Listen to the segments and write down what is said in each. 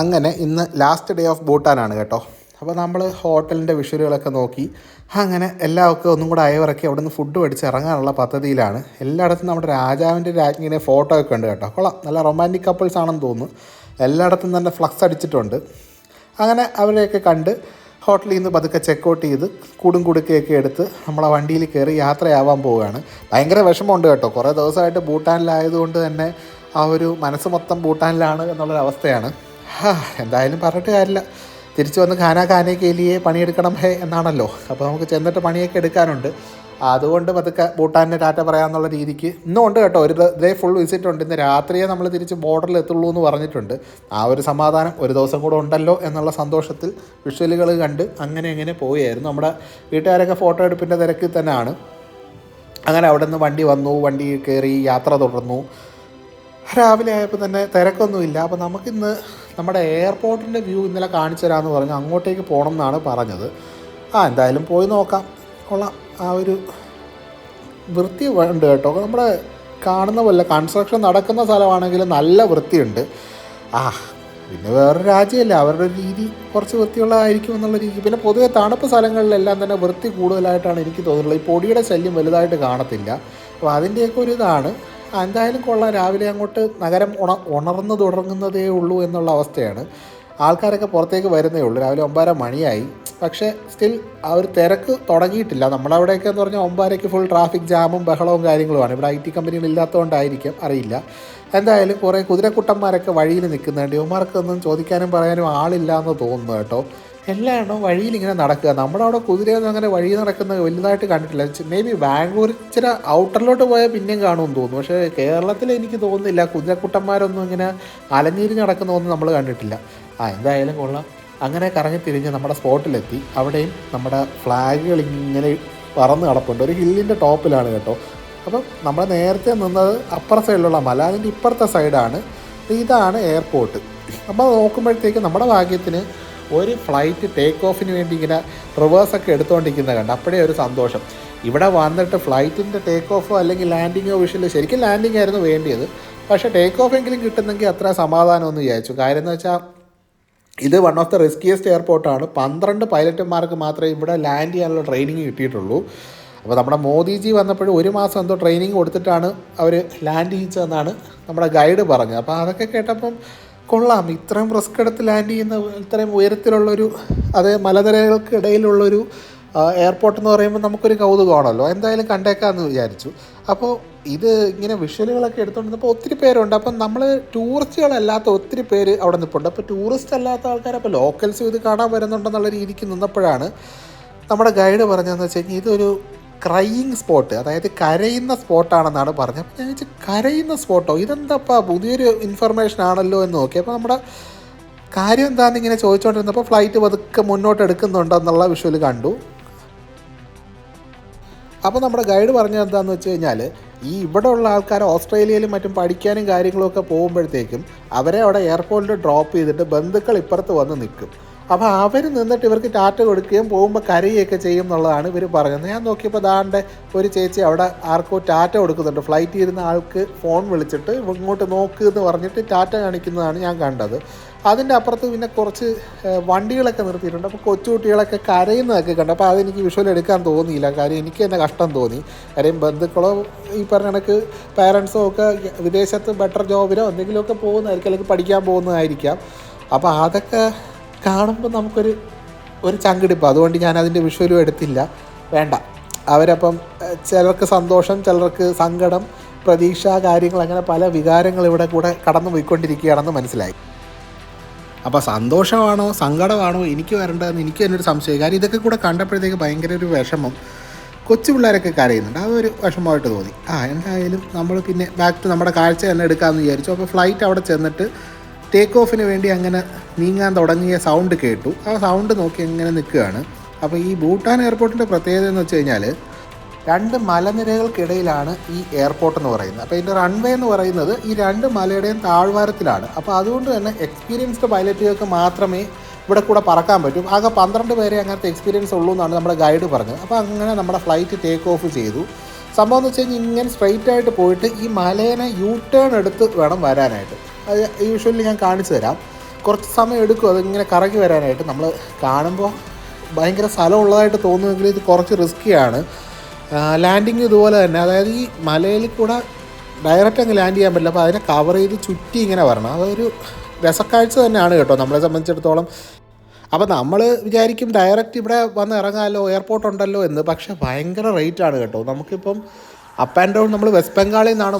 അങ്ങനെ ഇന്ന് last day of ഭൂട്ടാനാണ് കേട്ടോ. അപ്പോൾ നമ്മൾ ഹോട്ടലിൻ്റെ വിഷ്വലുകളൊക്കെ നോക്കി അങ്ങനെ എല്ലാവർക്കും ഒന്നും കൂടെ അയവിറക്കി അവിടെ നിന്ന് ഫുഡ് മേടിച്ച് ഇറങ്ങാനുള്ള പദ്ധതിയിലാണ്. എല്ലായിടത്തും നമ്മുടെ രാജാവിൻ്റെ രാജ്ഞിയുടെ ഫോട്ടോ ഒക്കെ ഉണ്ട് കേട്ടോ. കൊള്ളാം, നല്ല റൊമാൻറ്റിക് കപ്പിൾസ് ആണെന്ന് തോന്നുന്നു. എല്ലായിടത്തും തന്നെ ഫ്ലക്സ് അടിച്ചിട്ടുണ്ട്. അങ്ങനെ അവരെയൊക്കെ കണ്ട് ഹോട്ടലിൽ നിന്ന് പതുക്കെ ചെക്കൗട്ട് ചെയ്ത് കൂടും കുടുക്കയൊക്കെ എടുത്ത് നമ്മളെ വണ്ടിയിൽ കയറി യാത്രയാവാൻ പോവുകയാണ്. ഭയങ്കര വിഷമമുണ്ട് കേട്ടോ. കുറേ ദിവസമായിട്ട് ഭൂട്ടാനിലായതുകൊണ്ട് തന്നെ ആ ഒരു മനസ്സ് മൊത്തം ഭൂട്ടാനിലാണ് എന്നുള്ളൊരവസ്ഥയാണ്. എന്തായാലും പറഞ്ഞിട്ട് കാര്യമില്ല. തിരിച്ചു വന്ന് ഖാനയ്ക്ക് എലിയെ പണിയെടുക്കണം ഹേ എന്നാണല്ലോ. അപ്പോൾ നമുക്ക് ചെന്നിട്ട് പണിയൊക്കെ എടുക്കാനുണ്ട്. അതുകൊണ്ട് പതുക്കെ ഭൂട്ടാനിന് ടാറ്റ പറയാമെന്നുള്ള രീതിക്ക് ഇന്നും ഉണ്ട് കേട്ടോ. ഒരു ഡേ ഫുൾ വിസിറ്റ് ഉണ്ട്. ഇന്ന് രാത്രിയെ നമ്മൾ തിരിച്ച് ബോർഡറിൽ എത്തുള്ളൂ എന്ന് പറഞ്ഞിട്ടുണ്ട്. ആ ഒരു സമാധാനം, ഒരു ദിവസം കൂടെ ഉണ്ടല്ലോ എന്നുള്ള സന്തോഷത്തിൽ വിഷ്വലുകൾ കണ്ട് അങ്ങനെ പോവുകയായിരുന്നു. നമ്മുടെ വീട്ടുകാരൊക്കെ ഫോട്ടോ എടുപ്പിൻ്റെ തിരക്കിൽ തന്നെയാണ്. അങ്ങനെ അവിടെ നിന്ന് വണ്ടി വന്നു, വണ്ടി കയറി യാത്ര തുടർന്നു. രാവിലെ ആയപ്പോൾ തന്നെ തിരക്കൊന്നുമില്ല. അപ്പോൾ നമുക്കിന്ന് നമ്മുടെ എയർപോർട്ടിൻ്റെ വ്യൂ ഇന്നലെ കാണിച്ചു തരാമെന്ന് പറഞ്ഞു അങ്ങോട്ടേക്ക് പോകണം എന്നാണ് പറഞ്ഞത്. എന്തായാലും പോയി നോക്കാം. കൊള്ളാം, ആ ഒരു വൃത്തി ഉണ്ട് കേട്ടോ. നമ്മുടെ കാണുന്ന പോലെ കൺസ്ട്രക്ഷൻ നടക്കുന്ന സ്ഥലമാണെങ്കിലും നല്ല വൃത്തിയുണ്ട്. പിന്നെ വേറൊരു രാജ്യമല്ല, അവരുടെ രീതി കുറച്ച് വൃത്തിയുള്ളതായിരിക്കും എന്നുള്ള രീതി. പിന്നെ പൊതുവെ തണുപ്പ് സ്ഥലങ്ങളിലെല്ലാം തന്നെ വൃത്തി കൂടുതലായിട്ടാണ് എനിക്ക് തോന്നുന്നത്. ഈ പൊടിയുടെ ശല്യം വലുതായിട്ട് കാണത്തില്ല. അപ്പോൾ അതിൻ്റെയൊക്കെ ഒരു ഇതാണ്. എന്തായാലും കൊള്ളാം. രാവിലെ അങ്ങോട്ട് നഗരം ഉണർന്നു തുടങ്ങുന്നതേ ഉള്ളൂ എന്നുള്ള അവസ്ഥയാണ്. ആൾക്കാരൊക്കെ പുറത്തേക്ക് വരുന്നേ ഉള്ളൂ. രാവിലെ 9:30 മണിയായി. പക്ഷേ സ്റ്റിൽ ആ ഒരു തിരക്ക് തുടങ്ങിയിട്ടില്ല. നമ്മളവിടെയൊക്കെ എന്ന് പറഞ്ഞാൽ 9:30 ഫുൾ ട്രാഫിക് ജാമും ബഹളവും കാര്യങ്ങളുമാണ്. ഇവിടെ IT കമ്പനികളില്ലാത്തതുകൊണ്ടായിരിക്കും, അറിയില്ല. എന്തായാലും കുറേ കുതിരക്കുട്ടന്മാരൊക്കെ വഴിയിൽ നിൽക്കുന്നുണ്ട്. ഇവന്മാർക്കൊന്നും ചോദിക്കാനും പറയാനും ആളില്ല എന്ന് തോന്നുന്നു കേട്ടോ. എല്ലാവരും വഴിയിൽ ഇങ്ങനെ നടക്കുക. നമ്മുടെ അവിടെ കുതിരയൊന്നും അങ്ങനെ വഴി നടക്കുന്നത് വലുതായിട്ട് കണ്ടിട്ടില്ല. മേ ബി ബാംഗ്ലൂർ ഇച്ചിരി ഔട്ടറിലോട്ട് പോയാൽ പിന്നെയും കാണുമെന്ന് തോന്നുന്നു. പക്ഷേ കേരളത്തിൽ എനിക്ക് തോന്നുന്നില്ല കുതിരക്കുട്ടന്മാരൊന്നും ഇങ്ങനെ അലഞ്ഞിരിഞ്ഞ് നടക്കുന്നതൊന്നും നമ്മൾ കണ്ടിട്ടില്ല. എന്തായാലും കൊള്ളാം. അങ്ങനെ കറങ്ങി തിരിഞ്ഞ് നമ്മുടെ സ്പോട്ടിലെത്തി. അവിടെയും നമ്മുടെ ഫ്ലാഗുകൾ ഇങ്ങനെ പറന്ന് കിടപ്പുണ്ട്. ഒരു ഹില്ലിൻ്റെ ടോപ്പിലാണ് കേട്ടോ. അപ്പം നമ്മൾ നേരത്തെ നിന്നത് അപ്പുറ സൈഡിലുള്ള മല, അതിൻ്റെ ഇപ്പുറത്തെ സൈഡാണ്. ഇതാണ് എയർപോർട്ട്. അപ്പോൾ നോക്കുമ്പോഴത്തേക്ക് നമ്മുടെ ഭാഗ്യത്തിന് ഒരു ഫ്ലൈറ്റ് ടേക്ക് ഓഫിന് വേണ്ടി ഇങ്ങനെ റിവേഴ്സൊക്കെ എടുത്തുകൊണ്ടിരിക്കുന്നത് കണ്ട് അപ്പോഴേ ഒരു സന്തോഷം. ഇവിടെ വന്നിട്ട് ഫ്ലൈറ്റിൻ്റെ ടേക്ക് ഓഫോ അല്ലെങ്കിൽ ലാൻഡിങ്ങോ വിഷയമില്ല. ശരിക്കും ലാൻഡിങ് ആയിരുന്നു വേണ്ടിയത്. പക്ഷേ ടേക്ക് ഓഫ് എങ്കിലും കിട്ടുന്നെങ്കിൽ അത്ര സമാധാനമൊന്നും വിചാരിച്ചു. കാര്യം എന്ന് വെച്ചാൽ ഇത് വൺ ഓഫ് ദ റിസ്കിയസ്റ്റ് എയർപോർട്ടാണ്. 12 പൈലറ്റുമാർക്ക് മാത്രമേ ഇവിടെ ലാൻഡ് ചെയ്യാനുള്ള ട്രെയിനിങ് കിട്ടിയിട്ടുള്ളൂ. അപ്പോൾ നമ്മുടെ മോദിജി വന്നപ്പോഴും 1 മാസം എന്തോ ട്രെയിനിങ് കൊടുത്തിട്ടാണ് അവർ ലാൻഡ് ചെയ്യിച്ചതെന്നാണ് നമ്മുടെ ഗൈഡ് പറഞ്ഞത്. അപ്പോൾ അതൊക്കെ കേട്ടപ്പം കൊള്ളാം. ഇത്രയും റിസ്ക് എടുത്ത് ലാൻഡ് ചെയ്യുന്ന ഇത്രയും ഉയരത്തിലുള്ളൊരു, അത് മലനിരകൾക്കിടയിലുള്ളൊരു എയർപോർട്ട് എന്ന് പറയുമ്പോൾ നമുക്കൊരു കൗതുകമാണല്ലോ. എന്തായാലും കണ്ടേക്കാമെന്ന് വിചാരിച്ചു. അപ്പോൾ ഇത് ഇങ്ങനെ വിഷ്വലുകളൊക്കെ എടുത്തുകൊണ്ടിരുന്നപ്പോൾ ഒത്തിരി പേരുണ്ട്. അപ്പം നമ്മൾ ടൂറിസ്റ്റുകളല്ലാത്ത ഒത്തിരി പേര് അവിടെ നിൽപ്പുണ്ട്. അപ്പോൾ ടൂറിസ്റ്റ് അല്ലാത്ത ആൾക്കാർ, അപ്പോൾ ലോക്കൽസ് ഇത് കാണാൻ വരുന്നുണ്ടെന്നുള്ള രീതിക്ക് നിന്നപ്പോഴാണ് നമ്മുടെ ഗൈഡ് പറഞ്ഞതെന്ന് വെച്ച് കഴിഞ്ഞാൽ ഇതൊരു ക്രൈയിങ് സ്പോട്ട്, അതായത് കരയുന്ന സ്പോട്ടാണെന്നാണ് പറഞ്ഞത്. അപ്പോൾ ഞാൻ വെച്ചാൽ കരയുന്ന സ്പോട്ടോ, ഇതെന്താപ്പാ പുതിയൊരു ഇൻഫർമേഷൻ ആണല്ലോ എന്ന് നോക്കി. അപ്പോൾ നമ്മുടെ കാര്യം എന്താണെന്ന് ഇങ്ങനെ ചോദിച്ചുകൊണ്ടിരുന്നപ്പോൾ ഫ്ലൈറ്റ് പതുക്കെ മുന്നോട്ട് എടുക്കുന്നുണ്ടെന്നുള്ള വിഷ്വൽ കണ്ടു. അപ്പോൾ നമ്മുടെ ഗൈഡ് പറഞ്ഞത് എന്താണെന്ന് വെച്ച് കഴിഞ്ഞാൽ ഇവിടെ ഉള്ള ആൾക്കാർ ഓസ്ട്രേലിയയിലും മറ്റും പഠിക്കാനും കാര്യങ്ങളൊക്കെ പോകുമ്പോഴത്തേക്കും അവരെ അവിടെ എയർപോർട്ടിൽ ഡ്രോപ്പ് ചെയ്തിട്ട് ബന്ധുക്കൾ ഇപ്പുറത്ത് വന്ന് നിൽക്കും. അപ്പോൾ അവർ നിന്നിട്ട് ഇവർക്ക് ടാറ്റ കൊടുക്കുകയും പോകുമ്പോൾ കരയുകയൊക്കെ ചെയ്യും എന്നുള്ളതാണ് ഇവർ പറയുന്നത്. ഞാൻ നോക്കിയപ്പോൾ ദാണ്ടെ ഒരു ചേച്ചി അവിടെ ആർക്കോ ടാറ്റ കൊടുക്കുന്നുണ്ട്. ഫ്ലൈറ്റിൽ ഇരുന്ന ആൾക്ക് ഫോൺ വിളിച്ചിട്ട് ഇങ്ങോട്ട് നോക്ക് എന്ന് പറഞ്ഞിട്ട് ടാറ്റ കാണിക്കുന്നതാണ് ഞാൻ കണ്ടത്. അതിൻ്റെ അപ്പുറത്ത് പിന്നെ കുറച്ച് വണ്ടികളൊക്കെ നിർത്തിയിട്ടുണ്ട്. അപ്പോൾ കൊച്ചുകുട്ടികളൊക്കെ കരയുന്നതൊക്കെ കണ്ടു. അപ്പോൾ അതെനിക്ക് വിഷ്വൽ എടുക്കാൻ തോന്നിയില്ല. കാര്യം എനിക്ക് തന്നെ കഷ്ടം തോന്നി. കാര്യം ബന്ധുക്കളോ ഈ പറഞ്ഞ കണക്ക് പാരൻസോ ഒക്കെ വിദേശത്ത് ബെറ്റർ ജോബിനോ എന്തെങ്കിലുമൊക്കെ പോകുന്നതായിരിക്കും, അല്ലെങ്കിൽ പഠിക്കാൻ പോകുന്നതായിരിക്കാം. അപ്പോൾ അതൊക്കെ കാണുമ്പോൾ നമുക്കൊരു ചങ്കിടിപ്പ്. അതുകൊണ്ട് ഞാൻ അതിൻ്റെ വിഷ്വലും എടുത്തില്ല. വേണ്ട, അവരപ്പം ചിലർക്ക് സന്തോഷം, ചിലർക്ക് സങ്കടം, പ്രതീക്ഷ, കാര്യങ്ങൾ, അങ്ങനെ പല വികാരങ്ങൾ ഇവിടെ കൂടെ കടന്നു പോയിക്കൊണ്ടിരിക്കുകയാണെന്ന് മനസ്സിലായി. അപ്പോൾ സന്തോഷമാണോ സങ്കടമാണോ എനിക്ക് വരേണ്ടതെന്ന് എനിക്ക് തന്നെ ഒരു സംശയം. കാര്യം ഇതൊക്കെ കൂടെ കണ്ടപ്പോഴത്തേക്ക് ഭയങ്കര ഒരു വിഷമം. കൊച്ചു പിള്ളേരൊക്കെ കരയുന്നുണ്ട്, അതൊരു വിഷമമായിട്ട് തോന്നി. എന്തായാലും നമ്മൾ പിന്നെ ബാക്ക് ടു നമ്മുടെ കാഴ്ച തന്നെ എടുക്കാമെന്ന് വിചാരിച്ചു. അപ്പോൾ ഫ്ലൈറ്റ് അവിടെ ചെന്നിട്ട് ടേക്ക് ഓഫിന് വേണ്ടി അങ്ങനെ നീങ്ങാൻ തുടങ്ങിയ സൗണ്ട് കേട്ടു. ആ സൗണ്ട് നോക്കി എങ്ങനെ നിൽക്കുകയാണ്. അപ്പോൾ ഈ ഭൂട്ടാൻ എയർപോർട്ടിൻ്റെ പ്രത്യേകത എന്ന് വെച്ച് കഴിഞ്ഞാൽ 2 മലനിരകൾക്കിടയിലാണ് ഈ എയർപോർട്ട് എന്ന് പറയുന്നത്. അപ്പോൾ ഇതിൻ്റെ റൺവേ എന്ന് പറയുന്നത് ഈ 2 മലയുടെയും താഴ്വാരത്തിലാണ്. അപ്പോൾ അതുകൊണ്ട് തന്നെ എക്സ്പീരിയൻസ്ഡ് പൈലറ്റുകൾക്ക് മാത്രമേ ഇവിടെ കൂടെ പറക്കാൻ പറ്റും. ആകെ 12 പേരെ അങ്ങനത്തെ എക്സ്പീരിയൻസ് ഉള്ളൂ എന്നാണ് നമ്മുടെ ഗൈഡ് പറഞ്ഞത്. അപ്പോൾ അങ്ങനെ നമ്മുടെ ഫ്ലൈറ്റ് ടേക്ക് ഓഫ് ചെയ്തു. സംഭവം എന്ന് വെച്ച് കഴിഞ്ഞാൽ ഇങ്ങനെ സ്ട്രെയിറ്റ് ആയിട്ട് പോയിട്ട് ഈ മലേനെ ടേൺ എടുത്ത് വേണം വരാനായിട്ട്. അത് യൂഷ്വലി ഞാൻ കാണിച്ചു തരാം. കുറച്ച് സമയം എടുക്കും അതിങ്ങനെ കറങ്ങി വരാനായിട്ട്. നമ്മൾ കാണുമ്പോൾ ഭയങ്കര സ്ഥലമുള്ളതായിട്ട് തോന്നുമെങ്കിൽ ഇത് കുറച്ച് റിസ്ക്കിയാണ്. ലാൻഡിങ് ഇതുപോലെ തന്നെ, അതായത് ഈ മലയിൽ കൂടെ ഡയറക്റ്റ് അങ്ങ് ലാൻഡ് ചെയ്യാൻ പറ്റില്ല. അപ്പോൾ അതിനെ കവർ ചെയ്ത് ചുറ്റി ഇങ്ങനെ വരണം. അതൊരു രസക്കാഴ്ച തന്നെയാണ് കേട്ടോ നമ്മളെ സംബന്ധിച്ചിടത്തോളം. അപ്പോൾ നമ്മൾ വിചാരിക്കും ഡയറക്റ്റ് ഇവിടെ വന്ന് ഇറങ്ങാമല്ലോ, എയർപോർട്ട് ഉണ്ടല്ലോ എന്ന്. പക്ഷേ ഭയങ്കര റേറ്റാണ് കേട്ടോ. നമുക്കിപ്പം അപ്പ് ആൻഡ് ഡൗൺ നമ്മൾ വെസ്റ്റ് ബംഗാളിൽ നിന്നാണ്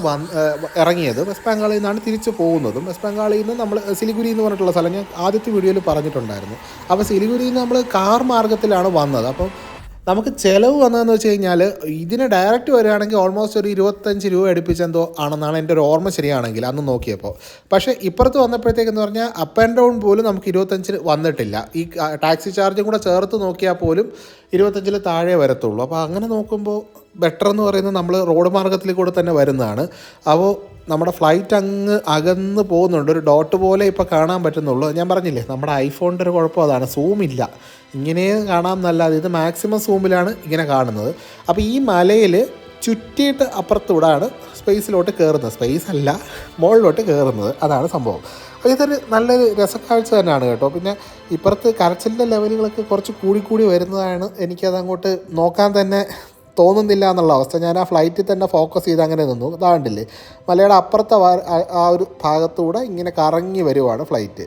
ഇറങ്ങിയത്. വെസ്റ്റ് ബംഗാളിൽ നിന്നാണ് തിരിച്ച് പോകുന്നതും. വെസ്റ്റ് ബംഗാളിൽ നിന്ന് നമ്മൾ സിലിഗുരി എന്ന് പറഞ്ഞിട്ടുള്ള സ്ഥലം ഞാൻ ആദ്യത്തെ വീഡിയോയിൽ പറഞ്ഞിട്ടുണ്ടായിരുന്നു. അപ്പോൾ സിലിഗുരിയിൽ നിന്ന് നമ്മൾ കാർ മാർഗ്ഗത്തിലാണ് വന്നത്. അപ്പം നമുക്ക് ചിലവ് വന്നതെന്ന് വെച്ച് കഴിഞ്ഞാൽ ഇതിന് ഡയറക്റ്റ് വരികയാണെങ്കിൽ ഓൾമോസ്റ്റ് ഒരു 25 രൂപ അടുപ്പിച്ചെന്തോ ആണെന്നാണ് എൻ്റെ ഒരു ഓർമ്മ ശരിയാണെങ്കിൽ അന്ന് നോക്കിയപ്പോൾ. പക്ഷേ ഇപ്പുറത്ത് വന്നപ്പോഴത്തേക്കെന്ന് പറഞ്ഞാൽ അപ്പ് ആൻഡ് ഡൗൺ പോലും നമുക്ക് 25 വന്നിട്ടില്ല. ഈ ടാക്സി ചാർജും കൂടെ ചേർത്ത് നോക്കിയാൽ പോലും 25 താഴെ വരത്തുള്ളൂ. അപ്പോൾ അങ്ങനെ നോക്കുമ്പോൾ ബെറ്റർ എന്ന് പറയുന്നത് നമ്മൾ റോഡ് മാർഗ്ഗത്തിൽ കൂടെ തന്നെ വരുന്നതാണ്. അപ്പോൾ നമ്മുടെ ഫ്ലൈറ്റ് അങ്ങ് അകന്ന് പോകുന്നുണ്ട്. ഒരു ഡോട്ട് പോലെ ഇപ്പോൾ കാണാൻ പറ്റുന്നുള്ളൂ. ഞാൻ പറഞ്ഞില്ലേ നമ്മുടെ ഐഫോണിൻ്റെ ഒരു കുഴപ്പം അതാണ്, സൂമില്ല. ഇങ്ങനെ കാണാമെന്നല്ലാതെ ഇത് മാക്സിമം സൂമിലാണ് ഇങ്ങനെ കാണുന്നത്. അപ്പോൾ ഈ മലയിൽ ചുറ്റിയിട്ട് അപ്പുറത്തൂടാണ് സ്പേസിലോട്ട് കയറുന്നത്. സ്പേസ് അല്ല, മുകളിലോട്ട് കയറുന്നത്. അതാണ് സംഭവം. അപ്പോൾ ഇതൊരു നല്ലൊരു രസക്കാഴ്ച തന്നെയാണ് കേട്ടോ. പിന്നെ ഇപ്പുറത്ത് കരച്ചിലിൻ്റെ ലെവലുകളൊക്കെ കുറച്ച് കൂടി വരുന്നതാണ്. എനിക്കത് അങ്ങോട്ട് നോക്കാൻ തന്നെ തോന്നുന്നില്ല എന്നുള്ള അവസ്ഥ. ഞാൻ ആ ഫ്ലൈറ്റിൽ തന്നെ ഫോക്കസ് ചെയ്ത് അങ്ങനെ നിന്നു. ഇതാണ്ടില്ലേ മലയുടെ അപ്പുറത്തെ ആ ഒരു ഭാഗത്തൂടെ ഇങ്ങനെ കറങ്ങി വരുവാണ് ഫ്ലൈറ്റ്.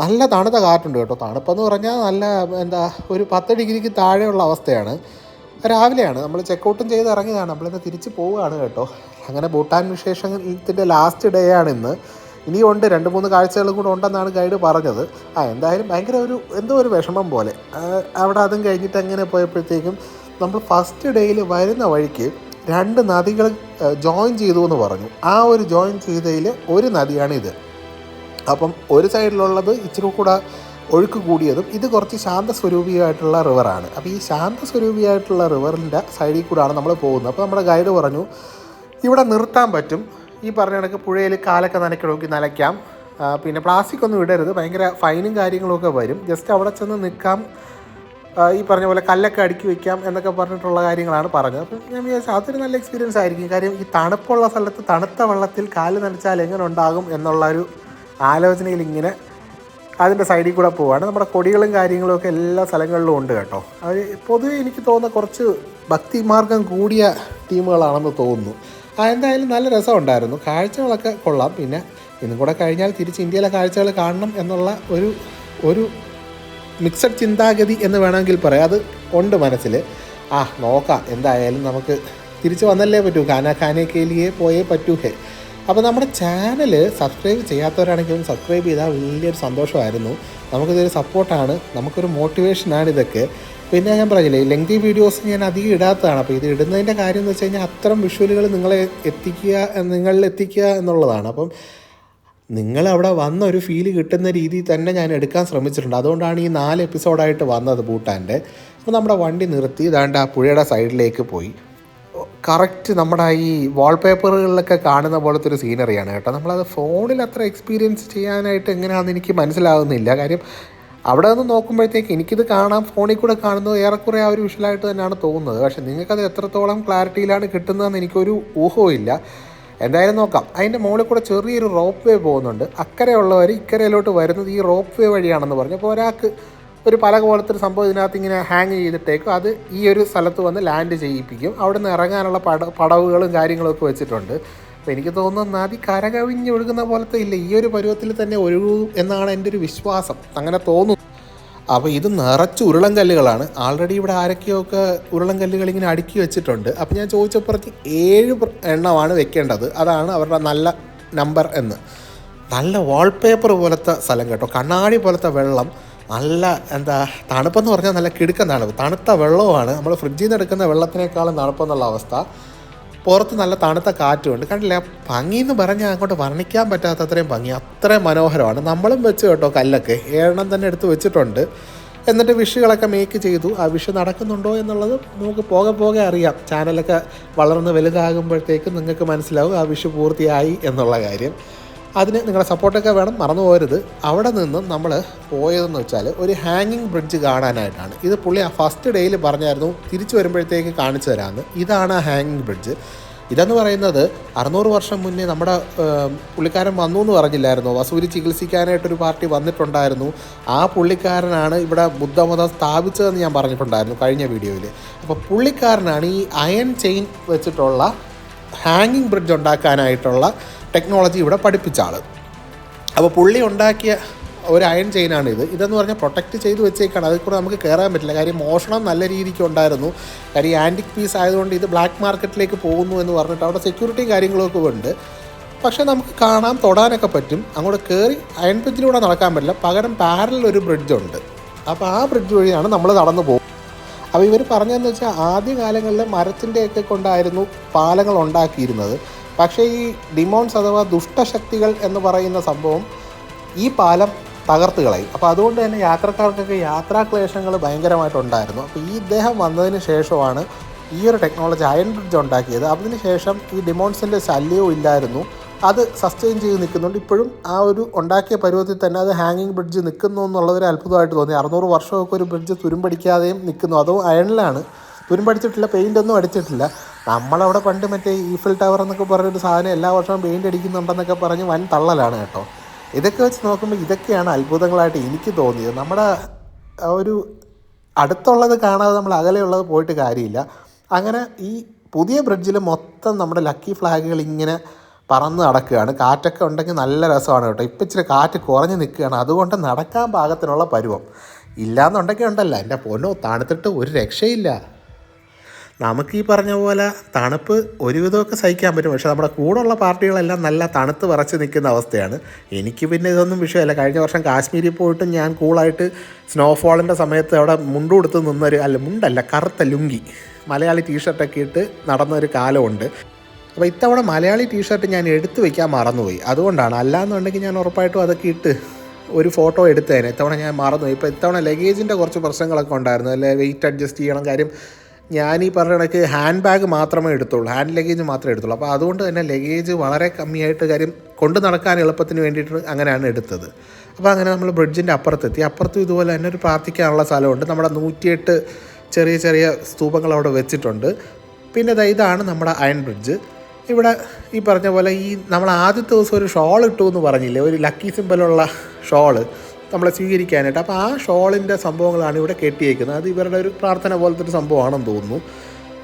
നല്ല തണുത്ത കാറ്റുണ്ട് കേട്ടോ. തണുപ്പെന്ന് പറഞ്ഞാൽ നല്ല ഒരു 10 ഡിഗ്രിക്ക് താഴെയുള്ള അവസ്ഥയാണ്. രാവിലെയാണ് നമ്മൾ ചെക്കൗട്ടും ചെയ്ത് ഇറങ്ങിയതാണ്. നമ്മളിന്ന് തിരിച്ച് പോവുകയാണ് കേട്ടോ. അങ്ങനെ ഭൂട്ടാൻ വിശേഷത്തിൻ്റെ ലാസ്റ്റ് ഡേ ആണ് ഇന്ന്. ഇനിയുണ്ട് 2-3 കാഴ്ചകളും കൂടെ ഉണ്ടെന്നാണ് ഗൈഡ് പറഞ്ഞത്. എന്തായാലും ഭയങ്കര ഒരു വിഷമം പോലെ. അവിടെ അതും കഴിഞ്ഞിട്ട് അങ്ങനെ പോയപ്പോഴത്തേക്കും നമ്മൾ ഫസ്റ്റ് ഡേയിൽ വരുന്ന വഴിക്ക് 2 നദികൾ ജോയിൻ ചെയ്തു എന്ന് പറഞ്ഞു. ആ ഒരു ജോയിൻ ചെയ്തതിൽ ഒരു നദിയാണിത്. അപ്പം ഒരു സൈഡിലുള്ളത് ഇച്ചിരി കൂടെ ഒഴുക്ക് കൂടിയതും ഇത് കുറച്ച് ശാന്തസ്വരൂപിയായിട്ടുള്ള റിവറാണ്. അപ്പോൾ ഈ ശാന്തസ്വരൂപിയായിട്ടുള്ള റിവറിൻ്റെ സൈഡിൽ കൂടെയാണ് നമ്മൾ പോകുന്നത്. അപ്പോൾ നമ്മുടെ ഗൈഡ് പറഞ്ഞു ഇവിടെ നിർത്താൻ പറ്റും. ഈ പറഞ്ഞ കണക്ക് പുഴയിൽ കാലൊക്കെ നനയ്ക്കണമെങ്കിൽ നനയ്ക്കാം. പിന്നെ പ്ലാസ്റ്റിക് ഒന്നും ഇടരുത്, ഭയങ്കര ഫൈനും കാര്യങ്ങളൊക്കെ വരും. ജസ്റ്റ് അവിടെ ചെന്ന് നിൽക്കാം, ഈ പറഞ്ഞ പോലെ കല്ലൊക്കെ അടുക്കി വയ്ക്കാം എന്നൊക്കെ പറഞ്ഞിട്ടുള്ള കാര്യങ്ങളാണ് പറഞ്ഞത്. അപ്പം ഞാൻ വിചാരിച്ചു അതൊരു നല്ല എക്സ്പീരിയൻസ് ആയിരിക്കും. കാര്യം ഈ തണുപ്പുള്ള സ്ഥലത്ത് തണുത്ത വെള്ളത്തിൽ കാല് നനച്ചാൽ എങ്ങനെ ഉണ്ടാകും എന്നുള്ളൊരു ആലോചനയിൽ ഇങ്ങനെ അതിൻ്റെ സൈഡിൽ കൂടെ പോവുകയാണ്. നമ്മുടെ കൊടികളും കാര്യങ്ങളൊക്കെ എല്ലാ സ്ഥലങ്ങളിലും ഉണ്ട് കേട്ടോ. അത് പൊതുവെ എനിക്ക് തോന്നുന്ന കുറച്ച് ഭക്തിമാർഗം കൂടിയ ടീമുകളാണെന്ന് തോന്നുന്നു. എന്തായാലും നല്ല രസമുണ്ടായിരുന്നു. കാഴ്ചകളൊക്കെ കൊള്ളാം. പിന്നെ ഇന്നും കൂടെ കഴിഞ്ഞാൽ തിരിച്ച് ഇന്ത്യയിലെ കാഴ്ചകൾ കാണണം എന്നുള്ള ഒരു മിക്സഡ് ചിന്താഗതി എന്ന് വേണമെങ്കിൽ പറയാം. അത് ഉണ്ട് മനസ്സിൽ. നോക്കാം, എന്തായാലും നമുക്ക് തിരിച്ച് വന്നല്ലേ പറ്റൂ. ഖാനേക്കേലിയെ പോയേ പറ്റൂ. അപ്പോൾ നമ്മുടെ ചാനൽ സബ്സ്ക്രൈബ് ചെയ്യാത്തവരാണെങ്കിലും സബ്സ്ക്രൈബ് ചെയ്താൽ വലിയൊരു സന്തോഷമായിരുന്നു. നമുക്കിതൊരു സപ്പോർട്ടാണ്, നമുക്കൊരു മോട്ടിവേഷനാണ് ഇതൊക്കെ. പിന്നെ ഞാൻ പറഞ്ഞില്ലേ ലെങ്തി വീഡിയോസ് ഞാൻ അധികം ഇടാത്തതാണ്. അപ്പോൾ ഇത് ഇടുന്നതിൻ്റെ കാര്യം എന്ന് വെച്ച് കഴിഞ്ഞാൽ അത്തരം വിഷ്വലുകൾ നിങ്ങളിൽ എത്തിക്കുക എന്നുള്ളതാണ്. അപ്പം നിങ്ങളവിടെ വന്ന ഒരു ഫീല് കിട്ടുന്ന രീതിയിൽ തന്നെ ഞാൻ എടുക്കാൻ ശ്രമിച്ചിട്ടുണ്ട്. അതുകൊണ്ടാണ് ഈ 4 എപ്പിസോഡായിട്ട് വന്നത് ഭൂട്ടാൻ്റെ. അപ്പോൾ നമ്മുടെ വണ്ടി നിർത്തി ഇതാണ്ട് ആ പുഴയുടെ സൈഡിലേക്ക് പോയി. കറക്റ്റ് നമ്മുടെ ഈ വാൾപേപ്പറുകളിലൊക്കെ കാണുന്ന പോലത്തെ ഒരു സീനറിയാണ് കേട്ടോ. നമ്മളത് ഫോണിൽ അത്ര എക്സ്പീരിയൻസ് ചെയ്യാനായിട്ട് എങ്ങനെയാണെന്ന് എനിക്ക് മനസ്സിലാകുന്നില്ല. കാര്യം അവിടെ നിന്ന് നോക്കുമ്പോഴത്തേക്ക് എനിക്കിത് കാണാം, ഫോണിൽ കൂടെ കാണുന്നത് ഏറെക്കുറെ ആ ഒരു വിഷ്വലായിട്ട് തന്നെയാണ് തോന്നുന്നത്. പക്ഷേ നിങ്ങൾക്കത് എത്രത്തോളം ക്ലാരിറ്റിയിലാണ് കിട്ടുന്നതെന്ന് എനിക്കൊരു ഊഹവും ഇല്ല. എന്തായാലും നോക്കാം. അതിൻ്റെ മുകളിൽ കൂടെ ചെറിയൊരു റോപ്പ് വേ പോകുന്നുണ്ട്. അക്കരെയുള്ളവർ ഇക്കരയിലോട്ട് വരുന്നത് ഈ റോപ്പ് വേ വഴിയാണെന്ന് പറഞ്ഞു. അപ്പോൾ ഒരാൾക്ക് ഒരു പലക പോലത്തെ ഒരു സംഭവം ഇതിനകത്ത് ഇങ്ങനെ ഹാങ് ചെയ്തിട്ടേക്കും. അത് ഈ ഒരു സ്ഥലത്ത് വന്ന് ലാൻഡ് ചെയ്യിപ്പിക്കും. അവിടെ നിന്ന് ഇറങ്ങാനുള്ള പടവുകളും കാര്യങ്ങളൊക്കെ വെച്ചിട്ടുണ്ട്. അപ്പോൾ എനിക്ക് തോന്നുന്നു നദി കരകവിഞ്ഞ് ഒഴുകുന്ന പോലത്തെ ഇല്ല, ഈ ഒരു പരുവത്തിൽ തന്നെ ഒഴുകും എന്നാണ് എൻ്റെ ഒരു വിശ്വാസം. അങ്ങനെ തോന്നുന്നു. അപ്പോൾ ഇത് നിറച്ച് ഉരുളൻകല്ലുകളാണ്. ആൾറെഡി ഇവിടെ ആരൊക്കെയൊക്കെ ഉരുളൻകല്ലുകൾ ഇങ്ങനെ അടുക്കി വെച്ചിട്ടുണ്ട്. അപ്പോൾ ഞാൻ ചോദിച്ചപ്പുറത്ത് 7 എണ്ണമാണ് വെക്കേണ്ടത്, അതാണ് അവരുടെ നല്ല നമ്പർ എന്ന്. നല്ല വാൾപേപ്പർ പോലത്തെ സ്ഥലം കേട്ടോ. കണ്ണാടി പോലത്തെ വെള്ളം, നല്ല തണുപ്പെന്ന് പറഞ്ഞാൽ നല്ല കിടുക്കൻ തണുപ്പ്. തണുത്ത വെള്ളവുമാണ്. നമ്മൾ ഫ്രിഡ്ജിൽ നിന്ന് എടുക്കുന്ന വെള്ളത്തിനേക്കാളും തണുപ്പെന്നുള്ള അവസ്ഥ. പുറത്ത് നല്ല തണുത്ത കാറ്റുമുണ്ട്. കണ്ടില്ല, ഭംഗിയെന്ന് പറഞ്ഞാൽ അങ്ങോട്ട് വർണ്ണിക്കാൻ പറ്റാത്ത അത്രയും ഭംഗി, അത്രയും മനോഹരമാണ്. നമ്മളും വെച്ച് കേട്ടോ കല്ലൊക്കെ 7 തന്നെ എടുത്ത് വെച്ചിട്ടുണ്ട്. എന്നിട്ട് വിഷുകളൊക്കെ മേക്ക് ചെയ്തു. ആ വിഷു നടക്കുന്നുണ്ടോ എന്നുള്ളത് നമുക്ക് പോകെ അറിയാം. ചാനലൊക്കെ വളർന്ന് വലുതാകുമ്പോഴത്തേക്കും നിങ്ങൾക്ക് മനസ്സിലാവും ആ വിഷു പൂർത്തിയായി എന്നുള്ള കാര്യം. അതിന് നിങ്ങളുടെ സപ്പോർട്ടൊക്കെ വേണം, മറന്നു പോകരുത്. അവിടെ നിന്നും നമ്മൾ പോയതെന്ന് വെച്ചാൽ ഒരു ഹാങ്ങിങ് ബ്രിഡ്ജ് കാണാനായിട്ടാണ്. ഇത് പുള്ളി ഫസ്റ്റ് ഡേയിൽ പറഞ്ഞായിരുന്നു തിരിച്ചു വരുമ്പോഴത്തേക്ക് കാണിച്ചു തരാമെന്ന്. ഇതാണ് ആ ഹാങ്ങിങ് ബ്രിഡ്ജ്. ഇതെന്ന് പറയുന്നത് 600 വർഷം മുന്നേ നമ്മുടെ പുള്ളിക്കാരൻ വന്നു എന്ന് പറഞ്ഞില്ലായിരുന്നോ, വസൂരി ചികിത്സിക്കാനായിട്ടൊരു പാർട്ടി വന്നിട്ടുണ്ടായിരുന്നു. ആ പുള്ളിക്കാരനാണ് ഇവിടെ ബുദ്ധമതം സ്ഥാപിച്ചതെന്ന് ഞാൻ പറഞ്ഞിട്ടുണ്ടായിരുന്നു കഴിഞ്ഞ വീഡിയോയിൽ. അപ്പോൾ പുള്ളിക്കാരനാണ് ഈ അയൺ ചെയിൻ വെച്ചിട്ടുള്ള ഹാങ്ങിങ് ബ്രിഡ്ജ് ഉണ്ടാക്കാനായിട്ടുള്ള ടെക്നോളജി ഇവിടെ പഠിപ്പിച്ച ആൾ. അപ്പോൾ പുള്ളി ഉണ്ടാക്കിയ ഒരു അയൺ ചെയിനാണിത്. ഇതെന്ന് പറഞ്ഞാൽ പ്രൊട്ടക്റ്റ് ചെയ്ത് വെച്ചേക്കാണ്, അതിൽ കൂടെ നമുക്ക് കയറാൻ പറ്റില്ല. കാര്യം മോഷണം നല്ല രീതിക്ക് ഉണ്ടായിരുന്നു. കാര്യം ആൻറ്റിക് പീസ് ആയതുകൊണ്ട് ഇത് ബ്ലാക്ക് മാർക്കറ്റിലേക്ക് പോകുന്നു എന്ന് പറഞ്ഞിട്ട് അവിടെ സെക്യൂരിറ്റിയും കാര്യങ്ങളൊക്കെ ഉണ്ട്. പക്ഷേ നമുക്ക് കാണാൻ തൊടാനൊക്കെ പറ്റും. അങ്ങോട്ട് കയറി അയൺ ബ്രിഡ്ജിലൂടെ നടക്കാൻ പറ്റില്ല, പകരം പാരലൽ ഒരു ബ്രിഡ്ജുണ്ട്. അപ്പോൾ ആ ബ്രിഡ്ജ് വഴിയാണ് നമ്മൾ നടന്നു പോകും. അപ്പോൾ ഇവർ പറഞ്ഞതെന്ന് വെച്ചാൽ ആദ്യ കാലങ്ങളിൽ മരത്തിൻ്റെയൊക്കെ കൊണ്ടായിരുന്നു പാലങ്ങൾ ഉണ്ടാക്കിയിരുന്നത്. പക്ഷേ ഈ ഡിമോൺസ് അഥവാ ദുഷ്ടശക്തികൾ എന്ന് പറയുന്ന സംഭവം ഈ പാലം തകർത്ത് കളയും. അപ്പോൾ അതുകൊണ്ട് തന്നെ യാത്രക്കാർക്കൊക്കെ യാത്രാക്ലേശങ്ങൾ ഭയങ്കരമായിട്ടുണ്ടായിരുന്നു. അപ്പോൾ ഈ ഇദ്ദേഹം വന്നതിന് ശേഷമാണ് ഈ ഒരു ടെക്നോളജി അയൺ ബ്രിഡ്ജ് ഉണ്ടാക്കിയത്. അതിന് ശേഷം ഈ ഡിമോൺസിൻ്റെ ശല്യവും ഇല്ലായിരുന്നു, അത് സസ്റ്റെയിൻ ചെയ്ത് നിൽക്കുന്നുണ്ട്. ഇപ്പോഴും ആ ഒരു ഉണ്ടാക്കിയ പരുവത്തിൽ തന്നെ അത് ഹാങ്ങിങ് ബ്രിഡ്ജ് നിൽക്കുന്നു എന്നുള്ളതൊരു അത്ഭുതമായിട്ട് തോന്നി. 600 വർഷമൊക്കെ ഒരു ബ്രിഡ്ജ് തുരുമ്പടിക്കാതെയും നിൽക്കുന്നു, അതും അയണിലാണ്. തുരുമ്പടിച്ചിട്ടില്ല, പെയിൻ്റൊന്നും അടിച്ചിട്ടില്ല. നമ്മളവിടെ പണ്ട് മറ്റേ ഈഫിൽ ടവർ എന്നൊക്കെ പറഞ്ഞൊരു സാധനം എല്ലാ വർഷവും പെയിൻ്റ് അടിക്കുന്നുണ്ടെന്നൊക്കെ പറഞ്ഞ് വൻ തള്ളലാണ് കേട്ടോ. ഇതൊക്കെ വെച്ച് നോക്കുമ്പോൾ ഇതൊക്കെയാണ് അത്ഭുതങ്ങളായിട്ട് എനിക്ക് തോന്നിയത്. നമ്മുടെ ഒരു അടുത്തുള്ളത് കാണാതെ നമ്മൾ അകലെയുള്ളത് പോയിട്ട് കാര്യമില്ല. അങ്ങനെ ഈ പുതിയ ബ്രിഡ്ജിൽ മൊത്തം നമ്മുടെ ലക്കി ഫ്ലാഗുകൾ ഇങ്ങനെ പറന്ന് നടക്കുകയാണ്. കാറ്റൊക്കെ ഉണ്ടെങ്കിൽ നല്ല രസമാണ് കേട്ടോ. ഇപ്പം ഇച്ചിരി കാറ്റ് കുറഞ്ഞ് നിൽക്കുകയാണ്, അതുകൊണ്ട് നടക്കാൻ പാകത്തിനുള്ള പരുവം. ഇല്ലയെന്നുണ്ടെങ്കിൽ ഉണ്ടല്ലോ എൻ്റെ പൊന്നോ, തണുത്തിട്ട് ഒരു രക്ഷയില്ല. നമുക്ക് ഈ പറഞ്ഞ പോലെ തണുപ്പ് ഒരുവിധമൊക്കെ സഹിക്കാൻ പറ്റും, പക്ഷേ നമ്മുടെ കൂടെയുള്ള പാർട്ടികളെല്ലാം നല്ല തണുത്ത് വിറച്ച് നിൽക്കുന്ന അവസ്ഥയാണ്. എനിക്ക് പിന്നെ ഇതൊന്നും വിഷയമല്ല. കഴിഞ്ഞ വർഷം കാശ്മീരിൽ പോയിട്ട് ഞാൻ കൂളായിട്ട് സ്നോഫോളിൻ്റെ സമയത്ത് അവിടെ മുണ്ടുകൊടുത്ത് മുണ്ടല്ല കറുത്ത ലുങ്കി മലയാളി ടീഷർട്ടൊക്കെ ഇട്ട് നടന്നൊരു കാലമുണ്ട്. അപ്പോൾ ഇത്തവണ മലയാളി ടീഷർട്ട് ഞാൻ എടുത്തു വയ്ക്കാൻ മറന്നുപോയി, അതുകൊണ്ടാണ്. അല്ലാന്നുണ്ടെങ്കിൽ ഞാൻ ഉറപ്പായിട്ടും അതൊക്കെ ഇട്ട് ഒരു ഫോട്ടോ എടുത്തേനെ. ഇത്തവണ ഞാൻ മറന്നുപോയി. ഇപ്പോൾ ഇത്തവണ ലഗേജിൻ്റെ കുറച്ച് പ്രശ്നങ്ങളൊക്കെ ഉണ്ടായിരുന്നു, അല്ലെ വെയിറ്റ് അഡ്ജസ്റ്റ് ചെയ്യണം. കാര്യം ഞാൻ ഈ പറഞ്ഞ കണക്ക് ഹാൻഡ് ബാഗ് മാത്രമേ എടുത്തുള്ളൂ, ഹാൻഡ് ലഗേജ് മാത്രമേ എടുത്തുള്ളൂ. അപ്പോൾ അതുകൊണ്ട് തന്നെ ലഗേജ് വളരെ കമ്മിയായിട്ട്, കാര്യം കൊണ്ട് നടക്കാൻ എളുപ്പത്തിന് വേണ്ടിയിട്ട് അങ്ങനെയാണ് എടുത്തത്. അപ്പോൾ അങ്ങനെ നമ്മൾ ബ്രിഡ്ജിൻ്റെ അപ്പുറത്തെത്തി. അപ്പുറത്തും ഇതുപോലെ തന്നെ ഒരു പ്രാർത്ഥിക്കാനുള്ള സ്ഥലമുണ്ട്. നമ്മുടെ 108 ചെറിയ ചെറിയ സ്തൂപങ്ങൾ അവിടെ വെച്ചിട്ടുണ്ട്. പിന്നെ ഇതാണ് നമ്മുടെ അയൺ ബ്രിഡ്ജ്. ഇവിടെ ഈ പറഞ്ഞ പോലെ ഈ നമ്മൾ ആദ്യത്തെ ദിവസം ഒരു ഷോൾ ഇട്ടു എന്ന് പറഞ്ഞില്ലേ, ഒരു ലക്കി സിമ്പലുള്ള ഷോള് നമ്മളെ സ്വീകരിക്കാനായിട്ട്. അപ്പോൾ ആ ഷോളിൻ്റെ സംഭവങ്ങളാണ് ഇവിടെ കെട്ടിയേക്കുന്നത്. അത് ഇവരുടെ ഒരു പ്രാർത്ഥന പോലത്തെ ഒരു സംഭവമാണെന്ന് തോന്നുന്നു.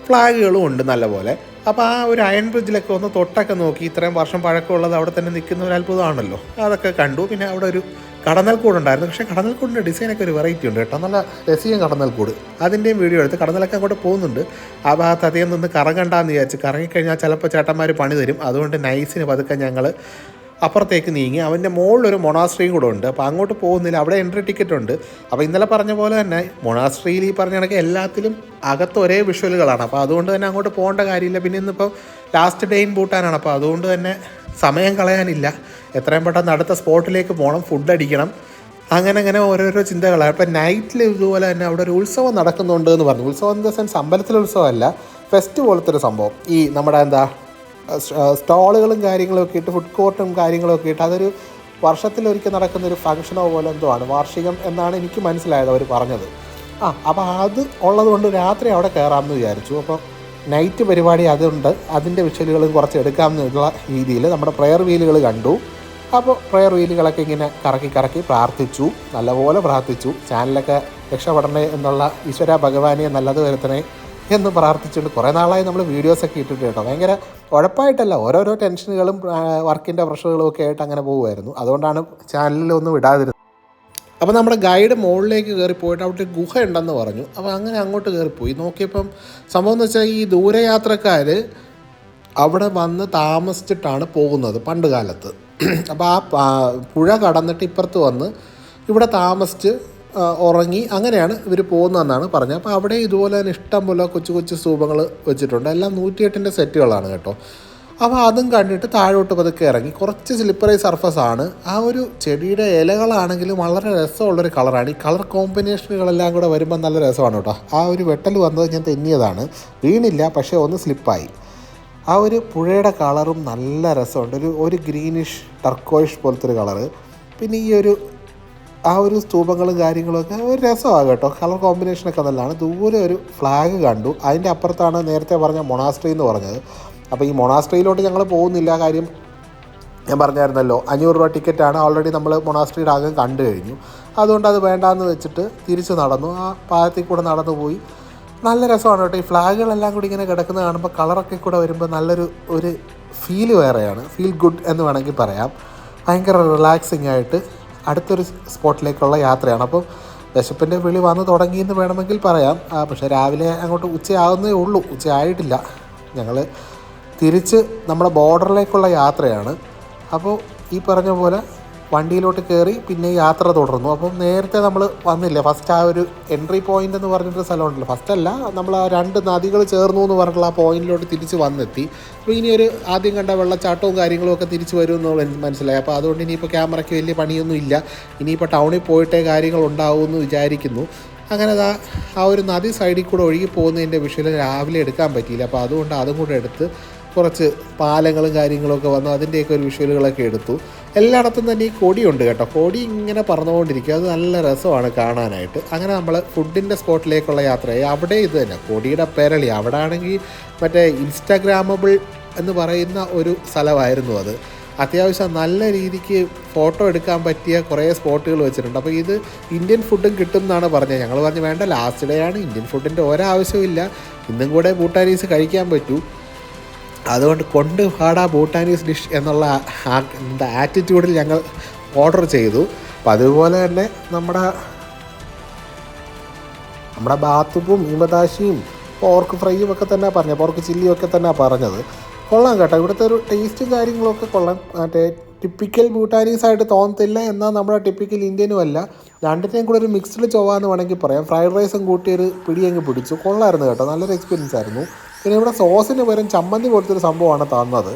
ഫ്ലാഗുകളും ഉണ്ട് നല്ലപോലെ. അപ്പോൾ ആ ഒരു അയൺ ബ്രിഡ്ജിലൊക്കെ ഒന്ന് തൊട്ടൊക്കെ നോക്കി. ഇത്രയും വർഷം പഴക്കമുള്ളത് അവിടെ തന്നെ നിൽക്കുന്ന ഒരു അത്ഭുതമാണല്ലോ, അതൊക്കെ കണ്ടു. പിന്നെ അവിടെ ഒരു കടന്നൽക്കൂട് ഉണ്ടായിരുന്നു. പക്ഷേ കടന്നൽക്കൂടിൻ്റെ ഡിസൈനൊക്കെ ഒരു വെറൈറ്റി ഉണ്ട് കേട്ടോ, നല്ല രസീയം കടന്നൽക്കൂട്. അതിൻ്റെയും വീഡിയോ എടുത്ത് കടന്നലൊക്കെ അങ്ങോട്ട് പോകുന്നുണ്ട്. ആ ഭാഗത്ത് അധികം നിന്ന് കറങ്ങണ്ടെന്ന് വിചാരിച്ച്, കറങ്ങിക്കഴിഞ്ഞാൽ ചിലപ്പോൾ ചേട്ടന്മാർ പണി തരും. അതുകൊണ്ട് നൈസിന് പതുക്കെ ഞങ്ങൾ അപ്പുറത്തേക്ക് നീങ്ങി. അവൻ്റെ മുകളിലൊരു മൊണാസ്ട്രിയും കൂടെ ഉണ്ട്, അപ്പോൾ അങ്ങോട്ട് പോകുന്നില്ല. അവിടെ എൻട്രി ടിക്കറ്റ് ഉണ്ട്. അപ്പോൾ ഇന്നലെ പറഞ്ഞ പോലെ തന്നെ മൊണാസ്ട്രിയിൽ ഈ പറഞ്ഞ കണക്ക് എല്ലാത്തിലും അകത്ത് ഒരേ വിഷ്വലുകളാണ്. അപ്പോൾ അതുകൊണ്ട് തന്നെ അങ്ങോട്ട് പോകേണ്ട കാര്യമില്ല. പിന്നെ ഇന്നിപ്പോൾ ലാസ്റ്റ് ഡേ ഇൻ ഭൂട്ടാനാണ്, അപ്പോൾ അതുകൊണ്ട് തന്നെ സമയം കളയാനില്ല. എത്രയും പെട്ടെന്ന് അടുത്ത സ്പോട്ടിലേക്ക് പോകണം, ഫുഡ് അടിക്കണം, അങ്ങനെ ഓരോരോ ചിന്തകളാണ്. അപ്പോൾ നൈറ്റിൽ ഇതുപോലെ തന്നെ അവിടെ ഒരു ഉത്സവം നടക്കുന്നുണ്ട് എന്ന് പറഞ്ഞു. ഉത്സവം ഇൻ ദ സെൻസ് അമ്പലത്തിലെ ഉത്സവമല്ല, ഫെസ്റ്റ് പോലത്തെ ഒരു സംഭവം. ഈ നമ്മുടെ സ്റ്റാളുകളും കാര്യങ്ങളൊക്കെ ഇട്ട്, ഫുഡ് കോർട്ടും കാര്യങ്ങളൊക്കെ ഇട്ട്, അതൊരു വർഷത്തിലൊരിക്കൽ നടക്കുന്നൊരു ഫംഗ്ഷനോ പോലെ എന്തോ ആണ്, വാർഷികം എന്നാണ് എനിക്ക് മനസ്സിലായത് അവർ പറഞ്ഞത്. അപ്പോൾ അത് ഉള്ളത് കൊണ്ട് രാത്രി അവിടെ കയറാമെന്ന് വിചാരിച്ചു. അപ്പോൾ നൈറ്റ് പരിപാടി അതുണ്ട്, അതിൻ്റെ വിഷ്വലുകളും കുറച്ച് എടുക്കാമെന്നുള്ള രീതിയിൽ നമ്മുടെ പ്രയർ വീലുകൾ കണ്ടു. അപ്പോൾ പ്രയർ വീലുകളൊക്കെ ഇങ്ങനെ കറക്കി പ്രാർത്ഥിച്ചു, നല്ലപോലെ പ്രാർത്ഥിച്ചു. ചാനലൊക്കെ രക്ഷപ്പെടണേ എന്നുള്ള ഈശ്വര ഭഗവാനെ നല്ലത് വരുത്തണേ എന്ന് പ്രാർത്ഥിച്ചുകൊണ്ട് കുറേ നാളായി നമ്മൾ വീഡിയോസൊക്കെ ഇട്ടിട്ട് കേട്ടോ. ഭയങ്കര ഉഴപ്പായിട്ടല്ല, ഓരോരോ ടെൻഷനുകളും വർക്കിൻ്റെ പ്രഷറുകളും ഒക്കെ ആയിട്ട് അങ്ങനെ പോകുമായിരുന്നു. അതുകൊണ്ടാണ് ചാനലിലൊന്നും വിടാതിരുന്നത്. അപ്പോൾ നമ്മുടെ ഗൈഡ് മുകളിലേക്ക് കയറിപ്പോയിട്ട് അവിടെ ഒരു ഗുഹ ഉണ്ടെന്ന് പറഞ്ഞു. അപ്പോൾ അങ്ങനെ അങ്ങോട്ട് കയറിപ്പോയി. നോക്കിയപ്പം സംഭവം എന്ന് വെച്ചാൽ ഈ ദൂരയാത്രക്കാർ അവിടെ വന്ന് താമസിച്ചിട്ടാണ് പോകുന്നത് പണ്ട് കാലത്ത്. അപ്പോൾ ആ പുഴ കടന്നിട്ട് ഇപ്പുറത്ത് വന്ന് ഇവിടെ താമസിച്ച് ഉറങ്ങി അങ്ങനെയാണ് ഇവർ പോകുന്നതെന്നാണ് പറഞ്ഞത്. അപ്പോൾ അവിടെ ഇതുപോലെ തന്നെ ഇഷ്ടം പോലെ കൊച്ചു സ്തൂപങ്ങൾ വെച്ചിട്ടുണ്ട്. എല്ലാം 108ൻ്റെ സെറ്റുകളാണ് കേട്ടോ. അപ്പോൾ അതും കണ്ടിട്ട് താഴോട്ട് പതുക്കെ ഇറങ്ങി. കുറച്ച് സ്ലിപ്പറി സർഫസാണ്. ആ ഒരു ചെടിയുടെ ഇലകളാണെങ്കിലും വളരെ രസമുള്ളൊരു കളറാണ്. ഈ കളർ കോമ്പിനേഷനുകളെല്ലാം കൂടെ വരുമ്പോൾ നല്ല രസമാണ് കേട്ടോ. ആ ഒരു വെട്ടൽ വന്നത് ഞാൻ തെന്നിയതാണ്, വീണില്ല, പക്ഷേ ഒന്ന് സ്ലിപ്പായി. ആ ഒരു പുഴയുടെ കളറും നല്ല രസമുണ്ട്, ഒരു ഗ്രീനിഷ് ടർക്കോയിഷ് പോലത്തെ ഒരു കളറ്. പിന്നെ ഈ ആ ഒരു സ്തൂപങ്ങളും കാര്യങ്ങളൊക്കെ ഒരു രസമാണ് കേട്ടോ. കളർ കോമ്പിനേഷനൊക്കെ നല്ലതാണ്. ദൂരെ ഒരു ഫ്ലാഗ് കണ്ടു. അതിൻ്റെ അപ്പുറത്താണ് നേരത്തെ പറഞ്ഞ മൊണാസ്ട്രി എന്ന് പറഞ്ഞത്. അപ്പോൾ ഈ മൊണാസ്ട്രിയിലോട്ട് ഞങ്ങൾ പോകുന്നില്ല. കാര്യം ഞാൻ പറഞ്ഞായിരുന്നല്ലോ, 500 രൂപ ടിക്കറ്റാണ്. ഓൾറെഡി നമ്മൾ മൊണാസ്ട്രിയുടെ ആകെ കണ്ടു കഴിഞ്ഞു. അതുകൊണ്ട് അത് വേണ്ടാന്ന് വെച്ചിട്ട് തിരിച്ച് നടന്നു. ആ പാലത്തിൽ കൂടെ നടന്നു പോയി. നല്ല രസമാണ് കേട്ടോ. ഈ ഫ്ലാഗുകളെല്ലാം കൂടി ഇങ്ങനെ കിടക്കുന്നത് കാണുമ്പോൾ കളറൊക്കെ കൂടെ വരുമ്പോൾ ഒരു ഫീൽ വേറെയാണ്. ഫീൽ ഗുഡ് എന്ന് വേണമെങ്കിൽ പറയാം. ഭയങ്കര റിലാക്സിങ് ആയിട്ട് അടുത്തൊരു സ്പോട്ടിലേക്കുള്ള യാത്രയാണ്. അപ്പോൾ വിശപ്പിൻ്റെ വിളി വന്ന് തുടങ്ങിയെന്ന് വേണമെങ്കിൽ പറയാം. പക്ഷേ രാവിലെ അങ്ങോട്ട് ഉച്ചയാകുന്നേ ഉള്ളൂ, ഉച്ചയായിട്ടില്ല. ഞങ്ങൾ തിരിച്ച് നമ്മുടെ ബോർഡറിലേക്കുള്ള യാത്രയാണ്. അപ്പോൾ ഈ പറഞ്ഞ പോലെ വണ്ടിയിലോട്ട് കയറി പിന്നെ യാത്ര തുടർന്നു. അപ്പം നേരത്തെ നമ്മൾ വന്നില്ലേ, ഫസ്റ്റ് ആ ഒരു എൻട്രി പോയിൻ്റ് എന്ന് പറഞ്ഞിട്ടൊരു സ്ഥലമുണ്ടല്ലോ, ഫസ്റ്റല്ല, നമ്മൾ ആ 2 നദികൾ ചേർന്നു എന്ന് പറഞ്ഞിട്ടുള്ള ആ പോയിന്റിലോട്ട് തിരിച്ച് വന്നെത്തി. അപ്പോൾ ഇനിയൊരു ആദ്യം കണ്ട വെള്ളച്ചാട്ടവും കാര്യങ്ങളും ഒക്കെ തിരിച്ച് വരും എന്ന് മനസ്സിലായി. അപ്പോൾ അതുകൊണ്ട് ഇനിയിപ്പോൾ ക്യാമറയ്ക്ക് വലിയ പണിയൊന്നും ഇല്ല. ഇനിയിപ്പോൾ ടൗണിൽ പോയിട്ടേ കാര്യങ്ങൾ ഉണ്ടാവുമെന്ന് വിചാരിക്കുന്നു. അങ്ങനെ ആ ഒരു നദി സൈഡിൽ കൂടെ ഒഴുകി പോകുന്നതിൻ്റെ വിഷയം രാവിലെ എടുക്കാൻ പറ്റിയില്ല. അപ്പോൾ അതുകൊണ്ട് അതും കൂടെ എടുത്ത് കുറച്ച് പാലങ്ങളും കാര്യങ്ങളൊക്കെ വന്നു, അതിൻ്റെയൊക്കെ ഒരു വിഷ്വലുകളൊക്കെ എടുത്തു. എല്ലായിടത്തും തന്നെ ഈ കൊടിയുണ്ട് കേട്ടോ. കൊടി ഇങ്ങനെ പറന്നുകൊണ്ടിരിക്കുക, അത് നല്ല രസമാണ് കാണാനായിട്ട്. അങ്ങനെ നമ്മൾ ഫുഡിൻ്റെ സ്പോട്ടിലേക്കുള്ള യാത്രയായി. അവിടെ ഇത് തന്നെ കൊടിയുടെ പെരളി. അവിടെ ആണെങ്കിൽ മറ്റേ ഇൻസ്റ്റാഗ്രാമബിൾ എന്ന് പറയുന്ന ഒരു സ്ഥലമായിരുന്നു അത്. അത്യാവശ്യം നല്ല രീതിക്ക് ഫോട്ടോ എടുക്കാൻ പറ്റിയ കുറേ സ്പോട്ടുകൾ വെച്ചിട്ടുണ്ട്. അപ്പോൾ ഇത് ഇന്ത്യൻ ഫുഡും കിട്ടും എന്നാണ് പറഞ്ഞത്. ഞങ്ങൾ പറഞ്ഞു വേണ്ട, ലാസ്റ്റ് ഡേ ആണ്, ഇന്ത്യൻ ഫുഡിൻ്റെ ഒരാവശ്യമില്ല, ഇന്നും കൂടെ ഭൂട്ടാനീസ് കഴിക്കാൻ പറ്റൂ, അതുകൊണ്ട് കൊണ്ട് പാടാ ഭൂട്ടാനീസ് ഡിഷ് എന്നുള്ള ആറ്റിറ്റ്യൂഡിൽ ഞങ്ങൾ ഓർഡർ ചെയ്തു. അപ്പം അതുപോലെ തന്നെ നമ്മുടെ ബാത്തുപ്പും ഇമ്പതാശിയും പോർക്ക് ഫ്രൈയും ഒക്കെ തന്നെ പറഞ്ഞത്, പോർക്ക് ചില്ലിയും ഒക്കെ തന്നെ പറഞ്ഞത്. കൊള്ളാം കേട്ടോ, ഇവിടുത്തെ ഒരു ടേസ്റ്റും കാര്യങ്ങളൊക്കെ കൊള്ളാം. മറ്റേ ടിപ്പിക്കൽ ഭൂട്ടാനീസായിട്ട് തോന്നത്തില്ല, എന്നാൽ നമ്മുടെ ടിപ്പിക്കൽ ഇന്ത്യനും അല്ല. രണ്ടിനെയും കൂടെ ഒരു മിക്സ്ഡ് ചൊവ്വാന്ന് വേണമെങ്കിൽ പറയാം. ഫ്രൈഡ് റൈസും കൂട്ടിയൊരു പിടിയങ്ങ് പിടിച്ചു. കൊള്ളായിരുന്നു കേട്ടോ, നല്ലൊരു എക്സ്പീരിയൻസ് ആയിരുന്നു. പിന്നെ ഇവിടെ സോസിന് പകരം ചമ്മന്തി പോലത്തെ ഒരു സംഭവമാണ് തന്നത്.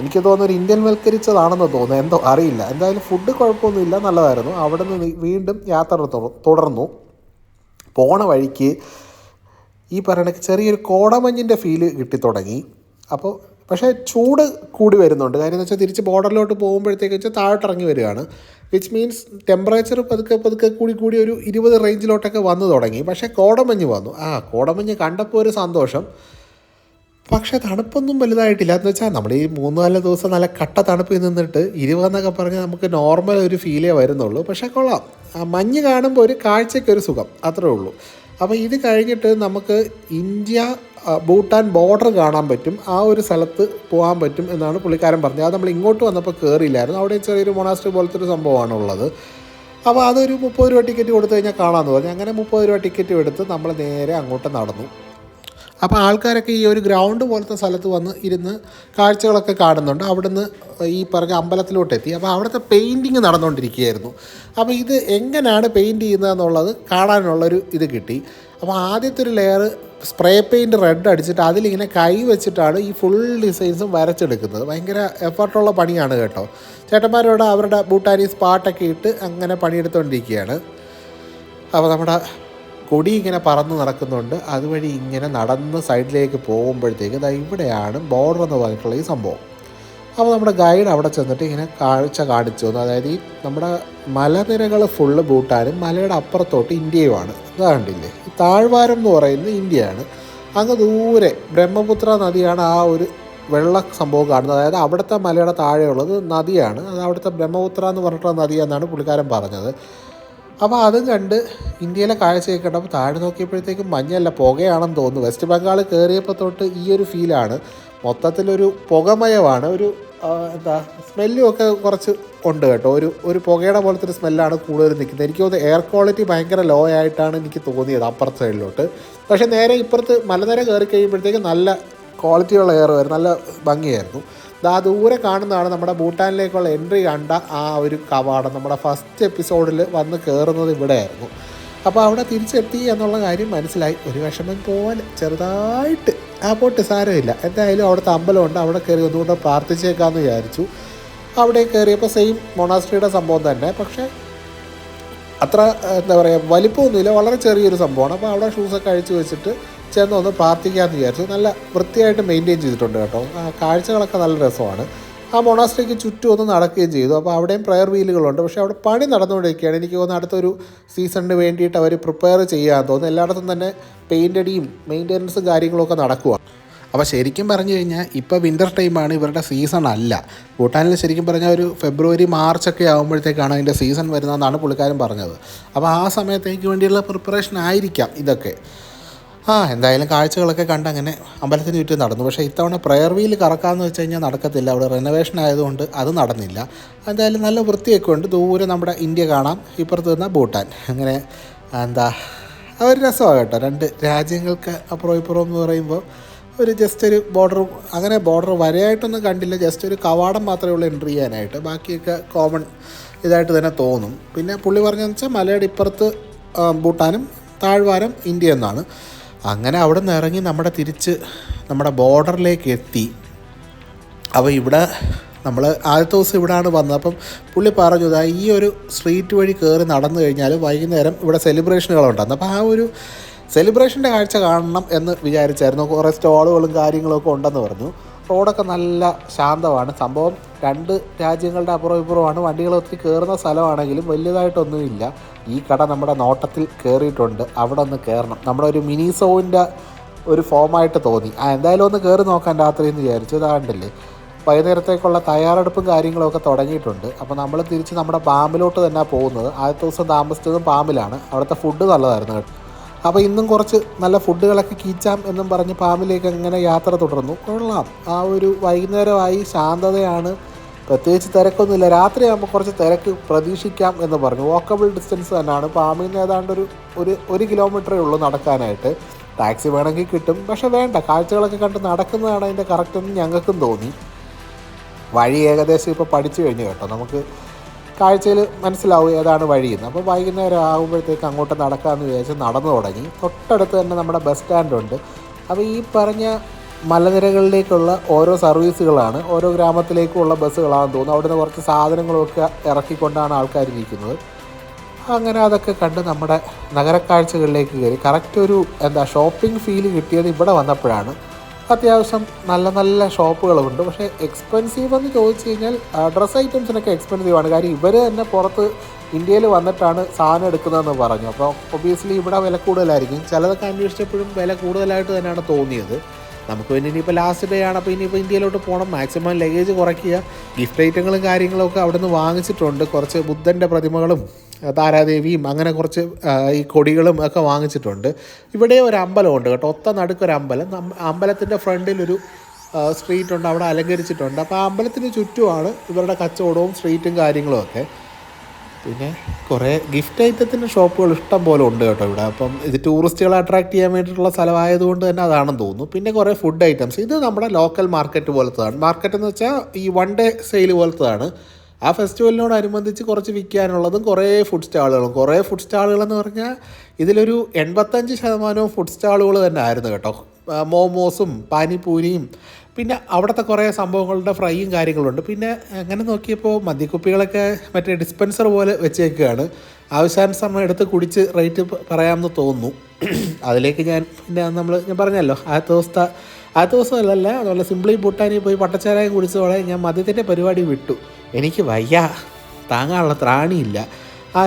എനിക്ക് തോന്നുന്നു ഒരു ഇന്ത്യൻ വൽക്കരിച്ചതാണെന്ന് തോന്നുന്നു, എന്തോ അറിയില്ല. എന്തായാലും ഫുഡ് കുഴപ്പമൊന്നുമില്ല, നല്ലതായിരുന്നു. അവിടെ നിന്ന് വീണ്ടും യാത്ര തുടർന്നു. പോണ വഴിക്ക് ഈ പറയണ ചെറിയൊരു കോടമഞ്ഞിൻ്റെ ഫീല് കിട്ടിത്തുടങ്ങി. അപ്പോൾ പക്ഷേ ചൂട് കൂടി വരുന്നുണ്ട്. കാര്യം എന്ന് വെച്ചാൽ തിരിച്ച് ബോർഡറിലോട്ട് പോകുമ്പോഴത്തേക്ക് വെച്ചാൽ താഴോട്ടിറങ്ങി വരികയാണ്. വിച്ച് മീൻസ് ടെമ്പറേച്ചർ പതുക്കെ കൂടി ഒരു 20 റേഞ്ചിലോട്ടൊക്കെ വന്നു തുടങ്ങി. പക്ഷേ കോടമഞ്ഞ് വന്നു. കോടമഞ്ഞ് കണ്ടപ്പോൾ ഒരു സന്തോഷം. പക്ഷേ തണുപ്പൊന്നും വലുതായിട്ടില്ല. എന്ന് വെച്ചാൽ നമ്മൾ ഈ 3-4 ദിവസം നല്ല കട്ട തണുപ്പിൽ നിന്നിട്ട് 20 എന്നൊക്കെ പറഞ്ഞാൽ നമുക്ക് നോർമൽ ഒരു ഫീലേ വരുന്നുള്ളൂ. പക്ഷേ കൊള്ളാം, മഞ്ഞ് കാണുമ്പോൾ ഒരു കാഴ്ചയ്ക്കൊരു സുഖം, അത്രേ ഉള്ളൂ. അപ്പോൾ ഇത് കഴിഞ്ഞിട്ട് നമുക്ക് ഇന്ത്യ ഭൂട്ടാൻ ബോർഡർ കാണാൻ പറ്റും, ആ ഒരു സ്ഥലത്ത് പോകാൻ പറ്റും എന്നാണ് പുള്ളിക്കാരൻ പറഞ്ഞത്. അത് നമ്മൾ ഇങ്ങോട്ട് വന്നപ്പോൾ കയറിയില്ലായിരുന്നു. അവിടെ ചെറിയൊരു മൊണാസ്ട്രി പോലത്തെ ഒരു സംഭവമാണ് ഉള്ളത്. അപ്പോൾ അതൊരു 30 രൂപ ടിക്കറ്റ് കൊടുത്തു കഴിഞ്ഞാൽ കാണാമെന്ന് പറഞ്ഞു. അങ്ങനെ 30 രൂപ ടിക്കറ്റ് എടുത്ത് നമ്മൾ നേരെ അങ്ങോട്ട് നടന്നു. അപ്പോൾ ആൾക്കാരൊക്കെ ഈ ഒരു ഗ്രൗണ്ട് പോലത്തെ സ്ഥലത്ത് വന്ന് ഇരുന്ന് കാഴ്ചകളൊക്കെ കാണുന്നുണ്ട്. അവിടുന്ന് ഈ പറഞ്ഞ അമ്പലത്തിലോട്ടെത്തി. അപ്പോൾ അവിടുത്തെ പെയിൻറ്റിങ് നടന്നുകൊണ്ടിരിക്കുകയായിരുന്നു. അപ്പോൾ ഇത് എങ്ങനെയാണ് പെയിൻറ്റ് ചെയ്യുന്നതെന്നുള്ളത് കാണാനുള്ളൊരു ഇത് കിട്ടി. അപ്പോൾ ആദ്യത്തെ ഒരു ലെയർ സ്പ്രേ പെയിൻറ്റ് റെഡ് അടിച്ചിട്ട് അതിലിങ്ങനെ കൈ വെച്ചിട്ടാണ് ഈ ഫുൾ ഡിസൈൻസും വരച്ചെടുക്കുന്നത്. ഭയങ്കര എഫർട്ടുള്ള പണിയാണ് കേട്ടോ. ചേട്ടന്മാരോട് അവരുടെ ഭൂട്ടാനീസ് പാട്ടൊക്കെ ഇട്ട് അങ്ങനെ പണിയെടുത്തുകൊണ്ടിരിക്കുകയാണ്. അപ്പോൾ നമ്മുടെ കൊടി ഇങ്ങനെ പറന്ന് നടക്കുന്നുണ്ട്. അതുവഴി ഇങ്ങനെ നടന്ന് സൈഡിലേക്ക് പോകുമ്പോഴത്തേക്ക് ഇവിടെയാണ് ബോർഡർ എന്ന് പറഞ്ഞിട്ടുള്ള ഈ സംഭവം. അപ്പോൾ നമ്മുടെ ഗൈഡ് അവിടെ ചെന്നിട്ട് ഇങ്ങനെ കാഴ്ച കാണിച്ചു തന്നു. അതായത് ഈ നമ്മുടെ മലനിരകൾ ഫുള്ള് ഭൂട്ടാനും മലയുടെ അപ്പുറത്തോട്ട് ഇന്ത്യയുമാണ്. ഇത് കണ്ടില്ലേ, ഈ താഴ്വാരം എന്ന് പറയുന്നത് ഇന്ത്യയാണ്. അങ്ങ് ദൂരെ ബ്രഹ്മപുത്ര നദിയാണ് ആ ഒരു വെള്ള സംഭവം കാണുന്നത്. അതായത് അവിടുത്തെ മലയുടെ താഴെയുള്ളത് നദിയാണ്. അത് അവിടുത്തെ ബ്രഹ്മപുത്ര എന്ന് പറഞ്ഞിട്ടുള്ള നദിയെന്നാണ് പുള്ളിക്കാരൻ പറഞ്ഞത്. അപ്പോൾ അതും കണ്ട് ഇന്ത്യയിലെ കാഴ്ചയൊക്കെ കണ്ടപ്പോൾ താഴെ നോക്കിയപ്പോഴത്തേക്കും മഞ്ഞല്ല, പുകയാണെന്ന് തോന്നുന്നു. വെസ്റ്റ് ബംഗാൾ കയറിയപ്പോൾ തൊട്ട് ഈ ഒരു ഫീലാണ്. മൊത്തത്തിലൊരു പുകമയമാണ്. ഒരു സ്മെല്ലും ഒക്കെ കുറച്ച് ഉണ്ട് കേട്ടോ. ഒരു പുകയുടെ പോലത്തെ ഒരു സ്മെല്ലാണ് കൂടുതൽ നിൽക്കുന്നത്. എനിക്ക് തോന്നുന്നു എയർ ക്വാളിറ്റി ഭയങ്കര ലോ ആയിട്ടാണ് എനിക്ക് തോന്നിയത് അപ്പുറത്തെ സൈഡിലോട്ട്. പക്ഷേ നേരെ ഇപ്പുറത്ത് മലനിര കയറി കഴിയുമ്പോഴത്തേക്കും നല്ല ക്വാളിറ്റിയുള്ള എയർ വരും, നല്ല ഭംഗിയായിരുന്നു. ദൂരെ കാണുന്നതാണ് നമ്മുടെ ഭൂട്ടാനിലേക്കുള്ള എൻട്രി കണ്ട ആ ഒരു കവാടം. നമ്മുടെ ഫസ്റ്റ് എപ്പിസോഡിൽ വന്ന് കയറുന്നത് ഇവിടെയായിരുന്നു. അപ്പോൾ അവിടെ തിരിച്ചെത്തി എന്നുള്ള കാര്യം മനസ്സിലായി. ഒരു വിഷമം പോലെ ചെറുതായിട്ട് പോട്ട് സാരമില്ല. എന്തായാലും അവിടുത്തെ അമ്പലമുണ്ട്, അവിടെ കയറി ഒന്നുകൊണ്ട് പ്രാർത്ഥിച്ചേക്കാമെന്ന് വിചാരിച്ചു. അവിടെ കയറിയപ്പോൾ സെയിം മൊണാസ്ട്രിയുടെ സംഭവം തന്നെ. പക്ഷേ അത്ര വലിപ്പമൊന്നുമില്ല, വളരെ ചെറിയൊരു സംഭവമാണ്. അപ്പോൾ അവിടെ ഷൂസൊക്കെ അഴിച്ചു വെച്ചിട്ട് ചെന്നൊന്ന് പ്രാർത്ഥിക്കാമെന്ന് വിചാരിച്ചു. നല്ല വൃത്തിയായിട്ട് മെയിൻറ്റെയിൻ ചെയ്തിട്ടുണ്ട് കേട്ടോ. കാഴ്ചകളൊക്കെ നല്ല രസമാണ്. ആ മൊണാസ്ട്രിക്ക് ചുറ്റും ഒന്ന് നടക്കുകയും ചെയ്തു. അപ്പോൾ അവിടെയും പ്രയർ വീലുകളുണ്ട്. പക്ഷേ അവിടെ പണി നടന്നുകൊണ്ടിരിക്കുകയാണ്. എനിക്ക് തോന്നുന്നു അടുത്തൊരു സീസണിന് വേണ്ടിയിട്ട് അവർ പ്രിപ്പയർ ചെയ്യാൻ തോന്നുന്നു. എല്ലായിടത്തും തന്നെ പെയിൻ്റ് അടിയും മെയിൻ്റെനൻസും കാര്യങ്ങളൊക്കെ നടക്കുക. അപ്പോൾ ശരിക്കും പറഞ്ഞു കഴിഞ്ഞാൽ ഇപ്പോൾ വിൻ്റർ ടൈമാണ്, ഇവരുടെ സീസൺ അല്ല. ഭൂട്ടാനിൽ ശരിക്കും പറഞ്ഞാൽ ഒരു ഫെബ്രുവരി മാർച്ചൊക്കെ ആകുമ്പോഴത്തേക്കാണ് അതിൻ്റെ സീസൺ വരുന്നതെന്നാണ് പുള്ളിക്കാരൻ പറഞ്ഞത്. അപ്പോൾ ആ സമയത്തേക്ക് വേണ്ടിയുള്ള പ്രിപ്പറേഷൻ ആയിരിക്കാം ഇതൊക്കെ. എന്തായാലും കാഴ്ചകളൊക്കെ കണ്ട് അങ്ങനെ അമ്പലത്തിന് ചുറ്റും നടന്നു. പക്ഷേ ഇത്തവണ പ്രയർ വീൽ കറക്കാമെന്ന് വെച്ച് കഴിഞ്ഞാൽ നടക്കത്തില്ല, അവിടെ റെനോവേഷൻ ആയതുകൊണ്ട് അത് നടന്നില്ല. എന്തായാലും നല്ല വൃത്തിയൊക്കെ ഉണ്ട്. ദൂരെ നമ്മുടെ ഇന്ത്യ കാണാം, ഇപ്പുറത്ത് നിന്നാൽ ഭൂട്ടാൻ. അങ്ങനെ ഒരു രസമാണ് കേട്ടോ. രണ്ട് രാജ്യങ്ങൾക്ക് അപ്പുറം ഇപ്പുറം എന്ന് പറയുമ്പോൾ ഒരു ജസ്റ്റ് ഒരു ബോർഡർ, അങ്ങനെ ബോർഡർ വരെയായിട്ടൊന്നും കണ്ടില്ല, ജസ്റ്റ് ഒരു കവാടം മാത്രമേ ഉള്ളൂ എൻട്രി ചെയ്യാനായിട്ട്. ബാക്കിയൊക്കെ കോമൺ ഇതായിട്ട് തന്നെ തോന്നും. പിന്നെ പുള്ളി പറഞ്ഞതെന്ന് വെച്ചാൽ മലയുടെ ഇപ്പുറത്ത് ഭൂട്ടാനും താഴ്വാരം ഇന്ത്യ എന്നാണ്. അങ്ങനെ അവിടെ നിന്ന് ഇറങ്ങി തിരിച്ച് നമ്മുടെ ബോർഡറിലേക്ക് എത്തി. അപ്പോൾ ഇവിടെ നമ്മൾ ആദ്യത്തെ ദിവസം ഇവിടെയാണ് വന്നത്. അപ്പം പുള്ളി പറഞ്ഞു ഈ ഒരു സ്ട്രീറ്റ് വഴി കയറി നടന്നു കഴിഞ്ഞാൽ വൈകുന്നേരം ഇവിടെ സെലിബ്രേഷനുകളുണ്ടായിരുന്നു. അപ്പോൾ ആ ഒരു സെലിബ്രേഷൻ്റെ കാഴ്ച കാണണം എന്ന് വിചാരിച്ചായിരുന്നു. കുറേ സ്റ്റോളുകളും കാര്യങ്ങളൊക്കെ ഉണ്ടെന്ന് പറഞ്ഞു. റോഡൊക്കെ നല്ല ശാന്തമാണ്. സംഭവം രണ്ട് രാജ്യങ്ങളുടെ അപ്പുറം ഇപ്പുറമാണ്, വണ്ടികൾ ഒത്തിരി കയറുന്ന സ്ഥലമാണെങ്കിലും വലിയതായിട്ടൊന്നുമില്ല. ഈ കട നമ്മുടെ നോട്ടത്തിൽ കയറിയിട്ടുണ്ട്, അവിടെ ഒന്ന് കയറണം. നമ്മുടെ ഒരു മിനി സോവിൻ്റെ ഒരു ഫോമായിട്ട് തോന്നി. എന്തായാലും ഒന്ന് കയറി നോക്കാൻ രാത്രി എന്ന് വിചാരിച്ചു. ഇതാണ്ടല്ലേ വൈകുന്നേരത്തേക്കുള്ള തയ്യാറെടുപ്പും കാര്യങ്ങളൊക്കെ തുടങ്ങിയിട്ടുണ്ട്. അപ്പോൾ നമ്മൾ തിരിച്ച് നമ്മുടെ പാമ്പിലോട്ട് തന്നെ പോകുന്നത്. ആദ്യത്തെ ദിവസം താമസിച്ചതും പാമ്പിലാണ്. അവിടുത്തെ ഫുഡ് നല്ലതായിരുന്നു കേട്ടോ. അപ്പോൾ ഇന്നും കുറച്ച് നല്ല ഫുഡുകളൊക്കെ കീച്ചാം എന്നും പറഞ്ഞ് പാമ്പിലേക്ക് അങ്ങനെ യാത്ര തുടർന്നു. കൊള്ളാം. ആ ഒരു വൈകുന്നേരമായി, ശാന്തതയാണ്, പ്രത്യേകിച്ച് തിരക്കൊന്നുമില്ല. രാത്രിയാകുമ്പോൾ കുറച്ച് തിരക്ക് പ്രതീക്ഷിക്കാം എന്ന് പറഞ്ഞു. വാക്കബിൾ ഡിസ്റ്റൻസ് തന്നെയാണ്. പാമ്പിൽ നിന്ന് ഏതാണ്ട് ഒരു കിലോമീറ്ററേ ഉള്ളൂ നടക്കാനായിട്ട്. ടാക്സി വേണമെങ്കിൽ കിട്ടും, പക്ഷേ വേണ്ട, കാഴ്ചകളൊക്കെ കണ്ട് നടക്കുന്നതാണ് അതിൻ്റെ കറക്റ്റെന്ന് ഞങ്ങൾക്കും തോന്നി. വഴി ഏകദേശം ഇപ്പോൾ പഠിച്ചു കഴിഞ്ഞു കേട്ടോ. നമുക്ക് കാഴ്ചയിൽ മനസ്സിലാവും ഏതാണ് വഴിയെന്ന്. അപ്പോൾ വൈകുന്നേരം ആകുമ്പോഴത്തേക്ക് അങ്ങോട്ട് നടക്കാമെന്ന് വിചാരിച്ച് നടന്നു തുടങ്ങി. തൊട്ടടുത്ത് തന്നെ നമ്മുടെ ബസ് സ്റ്റാൻഡുണ്ട്. അപ്പോൾ ഈ പറഞ്ഞ മലനിരകളിലേക്കുള്ള ഓരോ സർവീസുകളാണ്, ഓരോ ഗ്രാമത്തിലേക്കുള്ള ബസ്സുകളാണെന്ന് തോന്നുന്നു. അവിടുന്ന് കുറച്ച് സാധനങ്ങളൊക്കെ ഇറക്കിക്കൊണ്ടാണ് ആൾക്കാരിരിക്കുന്നത്. അങ്ങനെ അതൊക്കെ കണ്ട് നമ്മുടെ നഗരക്കാഴ്ചകളിലേക്ക് കയറി. കറക്റ്റ് ഒരു ഷോപ്പിംഗ് ഫീല് കിട്ടിയത് ഇവിടെ വന്നപ്പോഴാണ്. അത്യാവശ്യം നല്ല നല്ല ഷോപ്പുകളുണ്ട്. പക്ഷേ എക്സ്പെൻസീവ് എന്ന് ചോദിച്ചു കഴിഞ്ഞാൽ ഡ്രസ്സ് ഐറ്റംസിനൊക്കെ എക്സ്പെൻസീവാണ്. കാര്യം ഇവർ തന്നെ പുറത്ത് ഇന്ത്യയിൽ വന്നിട്ടാണ് സാധനം എടുക്കുന്നതെന്ന് പറഞ്ഞു. അപ്പോൾ ഒബിയസ്ലി ഇവിടെ വില കൂടുതലായിരിക്കും. ചിലതൊക്കെ അന്വേഷിച്ചപ്പോഴും വില കൂടുതലായിട്ട് തന്നെയാണ് തോന്നിയത്. നമുക്ക് പിന്നെ ഇനിയിപ്പോൾ ലാസ്റ്റ് ഡേ ആണ്, അപ്പോൾ ഇനിയിപ്പോൾ ഇന്ത്യയിലോട്ട് പോകണം. മാക്സിമം ലഗേജ് കുറയ്ക്കുക. ഗിഫ്റ്റ് ഐറ്റങ്ങളും കാര്യങ്ങളൊക്കെ അവിടെ നിന്ന് വാങ്ങിച്ചിട്ടുണ്ട്. കുറച്ച് ബുദ്ധൻ്റെ പ്രതിമകളും താരാദേവിയും അങ്ങനെ കുറച്ച് ഈ കൊടികളും ഒക്കെ വാങ്ങിച്ചിട്ടുണ്ട്. ഇവിടെ ഒരു അമ്പലമുണ്ട് കേട്ടോ, ഒത്ത നടുക്കൊരു അമ്പലം. അമ്പലത്തിൻ്റെ ഫ്രണ്ടിലൊരു സ്ട്രീറ്റ് ഉണ്ട്, അവിടെ അലങ്കരിച്ചിട്ടുണ്ട്. അപ്പോൾ ആ അമ്പലത്തിന് ചുറ്റുമാണ് ഇവരുടെ കച്ചവടവും സ്ട്രീറ്റും കാര്യങ്ങളും ഒക്കെ. പിന്നെ കുറേ ഗിഫ്റ്റ് ഐറ്റത്തിൻ്റെ ഷോപ്പുകൾ ഇഷ്ടം പോലെ ഉണ്ട് കേട്ടോ ഇവിടെ. അപ്പം ഇത് ടൂറിസ്റ്റുകളെ അട്രാക്റ്റ് ചെയ്യാൻ വേണ്ടിയിട്ടുള്ള സ്ഥലമായതുകൊണ്ട് തന്നെ അതാണെന്ന് തോന്നുന്നു. പിന്നെ കുറേ ഫുഡ് ഐറ്റംസ്. ഇത് നമ്മുടെ ലോക്കൽ മാർക്കറ്റ് പോലത്തതാണ്. മാർക്കറ്റ് എന്ന് വെച്ചാൽ ഈ വൺ ഡേ സെയിൽ പോലത്തതാണ്. ആ ഫെസ്റ്റിവലിനോടനുബന്ധിച്ച് കുറച്ച് വിൽക്കാനുള്ളതും കുറേ ഫുഡ് സ്റ്റാളുകളെന്ന് പറഞ്ഞാൽ ഇതിലൊരു 85% ഫുഡ് സ്റ്റാളുകൾ തന്നെ ആയിരുന്നു കേട്ടോ. മോമോസും പാനിപൂരിയും പിന്നെ അവിടുത്തെ കുറേ സംഭവങ്ങളുടെ ഫ്രൈയും കാര്യങ്ങളുണ്ട്. പിന്നെ അങ്ങനെ നോക്കിയപ്പോൾ മദ്യക്കുപ്പികളൊക്കെ മറ്റേ ഡിസ്പെൻസർ പോലെ വെച്ചേക്കുകയാണ്. ആവശ്യാനുസരണം എടുത്ത് കുടിച്ച് റേറ്റ് പറയാമെന്ന് തോന്നുന്നു. അതിലേക്ക് ഞാൻ പറഞ്ഞല്ലോ ആദ്യത്തെ ദിവസമല്ല, അതുപോലെ സിംപ്ലി ഭൂട്ടാനിൽ പോയി പട്ടച്ചാരായം കുടിച്ചതോടെ ഞാൻ മദ്യത്തിൻ്റെ പരിപാടി വിട്ടു. എനിക്ക് വയ്യ, താങ്ങാനുള്ള ത്രാണിയില്ല.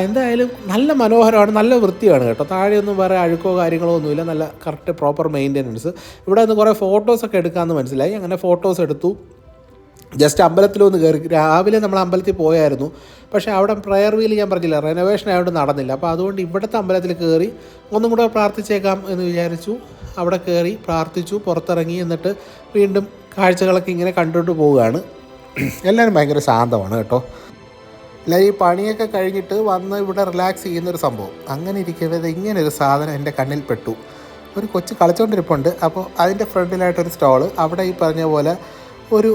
എന്തായാലും നല്ല മനോഹരമാണ്, നല്ല വൃത്തിയാണ് കേട്ടോ. താഴെയൊന്നും വേറെ അഴുക്കോ കാര്യങ്ങളോ ഒന്നുമില്ല, നല്ല കറക്റ്റ് പ്രോപ്പർ മെയിൻ്റെനൻസ്. ഇവിടെ നിന്ന് കുറേ ഫോട്ടോസൊക്കെ എടുക്കാമെന്ന് മനസ്സിലായി. അങ്ങനെ ഫോട്ടോസ് എടുത്തു. ജസ്റ്റ് അമ്പലത്തിലൊന്ന് കയറി. രാവിലെ നമ്മൾ അമ്പലത്തിൽ പോയായിരുന്നു, പക്ഷേ അവിടെ പ്രയർ വീൽ ഞാൻ പറഞ്ഞില്ല, റെനോവേഷൻ ആയതുകൊണ്ട് നടന്നില്ല. അപ്പോൾ അതുകൊണ്ട് ഇവിടുത്തെ അമ്പലത്തിൽ കയറി ഒന്നും കൂടെ പ്രാർത്ഥിച്ചേക്കാം എന്ന് വിചാരിച്ചു. അവിടെ കയറി പ്രാർത്ഥിച്ചു, പുറത്തിറങ്ങി. എന്നിട്ട് വീണ്ടും കാഴ്ചകളൊക്കെ ഇങ്ങനെ കണ്ടുകൊണ്ട് പോവുകയാണ്. എല്ലാവരും ഭയങ്കര ശാന്തമാണ് കേട്ടോ. എല്ലാവരും ഈ പണിയൊക്കെ കഴിഞ്ഞിട്ട് വന്ന് ഇവിടെ റിലാക്സ് ചെയ്യുന്നൊരു സംഭവം. അങ്ങനെ ഇരിക്കവേ ഇങ്ങനൊരു സാധനം എൻ്റെ കണ്ണിൽ പെട്ടു. ഒരു കൊച്ചു കളിച്ചുകൊണ്ടിരിപ്പുണ്ട്. അപ്പോൾ അതിൻ്റെ ഫ്രണ്ടിലായിട്ടൊരു സ്റ്റോള്. അവിടെ ഈ പറഞ്ഞ പോലെ ഒരു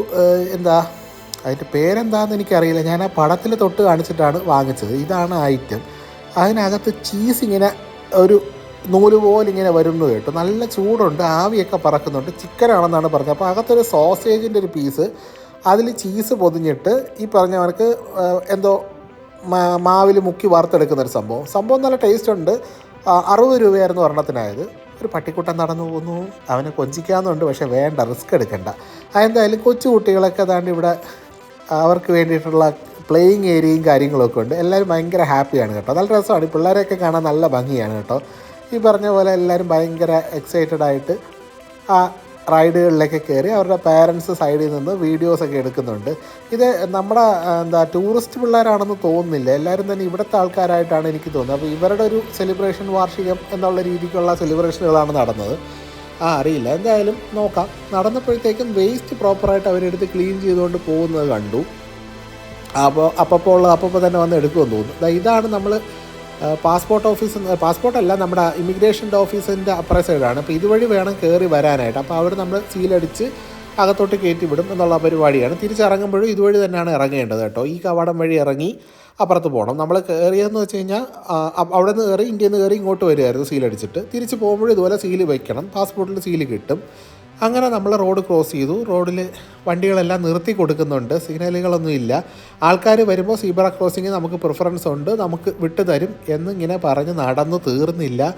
അതിൻ്റെ പേരെന്താണെന്ന് എനിക്കറിയില്ല. ഞാൻ ആ പടത്തിൽ തൊട്ട് കാണിച്ചിട്ടാണ് വാങ്ങിച്ചത്. ഇതാണ് ഐറ്റം. അതിനകത്ത് ചീസ് ഇങ്ങനെ ഒരു നൂല് പോലെ ഇങ്ങനെ വരുന്നു കേട്ടോ. നല്ല ചൂടുണ്ട്, ആവിയൊക്കെ പറക്കുന്നുണ്ട്. ചിക്കനാണെന്നാണ് പറഞ്ഞത്. അപ്പോൾ അകത്തൊരു സോസേജിൻ്റെ ഒരു പീസ്, അതിൽ ചീസ് പൊതിഞ്ഞിട്ട് ഈ പറഞ്ഞവർക്ക് മാവിൽ മുക്കി വറുത്തെടുക്കുന്നൊരു സംഭവം നല്ല ടേസ്റ്റ് ഉണ്ട്. 60 രൂപയായിരുന്നു ഒരെണ്ണത്തിനായത്. ഒരു പട്ടിക്കുട്ടൻ നടന്നു പോകുന്നു, അവനെ കൊഞ്ചിക്കാമെന്നുണ്ട്, പക്ഷേ വേണ്ട, റിസ്ക് എടുക്കണ്ട. എന്തായാലും കൊച്ചു കുട്ടികളൊക്കെ അതാണ്ട് ഇവിടെ അവർക്ക് വേണ്ടിയിട്ടുള്ള പ്ലേയിങ് ഏരിയയും കാര്യങ്ങളൊക്കെ ഉണ്ട്. എല്ലാവരും ഭയങ്കര ഹാപ്പിയാണ് കേട്ടോ. നല്ല രസമാണ്. ഈ പിള്ളേരെയൊക്കെ കാണാൻ നല്ല ഭംഗിയാണ് കേട്ടോ. ഈ പറഞ്ഞ പോലെ എല്ലാവരും ഭയങ്കര എക്സൈറ്റഡ് ആയിട്ട് റൈഡുകളിലൊക്കെ കയറി അവരുടെ പാരൻസ് സൈഡിൽ നിന്ന് വീഡിയോസൊക്കെ എടുക്കുന്നുണ്ട്. ഇത് നമ്മുടെ ടൂറിസ്റ്റ് പിള്ളേരാണെന്ന് തോന്നുന്നില്ല, എല്ലാവരും തന്നെ ഇവിടുത്തെ ആൾക്കാരായിട്ടാണ് എനിക്ക് തോന്നുന്നത്. അപ്പോൾ ഇവരുടെ ഒരു സെലിബ്രേഷൻ വാർഷികം എന്നുള്ള രീതിക്കുള്ള സെലിബ്രേഷനുകളാണ് നടന്നത്. അറിയില്ല, എന്തായാലും നോക്കാം. നടന്നപ്പോഴത്തേക്കും വേസ്റ്റ് പ്രോപ്പറായിട്ട് അവരെടുത്ത് ക്ലീൻ ചെയ്തുകൊണ്ട് പോകുന്നത് കണ്ടു. അപ്പോൾ തന്നെ വന്ന് എടുക്കുമെന്ന് തോന്നുന്നു. ഇതാണ് നമ്മൾ പാസ്പോർട്ടല്ല, നമ്മുടെ ഇമിഗ്രേഷൻ്റെ ഓഫീസിൻ്റെ അപ്പുറ സൈഡാണ്. അപ്പോൾ ഇതുവഴി വേണം കയറി വരാനായിട്ട്. അപ്പോൾ അവർ നമ്മൾ സീലടിച്ച് അകത്തോട്ട് കയറ്റി വിടും എന്നുള്ള പരിപാടിയാണ്. തിരിച്ചിറങ്ങുമ്പോഴും ഇതുവഴി തന്നെയാണ് ഇറങ്ങേണ്ടത് കേട്ടോ. ഈ കവാടം വഴി ഇറങ്ങി അപ്പുറത്ത് പോകണം. നമ്മൾ കയറിയതെന്ന് വെച്ച് കഴിഞ്ഞാൽ അവിടെ നിന്ന് കയറി ഇന്ത്യയിൽ നിന്ന് കയറി ഇങ്ങോട്ട് വരികയായിരുന്നു സീലടിച്ചിട്ട്. തിരിച്ച് പോകുമ്പോഴും ഇതുപോലെ സീല് വയ്ക്കണം, പാസ്പോർട്ടിൽ സീല് കിട്ടും. അങ്ങനെ നമ്മൾ റോഡ് ക്രോസ് ചെയ്തു. റോഡിൽ വണ്ടികളെല്ലാം നിർത്തി കൊടുക്കുന്നുണ്ട്, സിഗ്നലുകളൊന്നും ഇല്ല. ആൾക്കാർ വരുമ്പോൾ സീബ്ര ക്രോസിങ് നമുക്ക് പ്രിഫറൻസ് ഉണ്ട്, നമുക്ക് വിട്ടു തരും എന്നിങ്ങനെ പറഞ്ഞ് നടന്നു തീർന്നില്ല.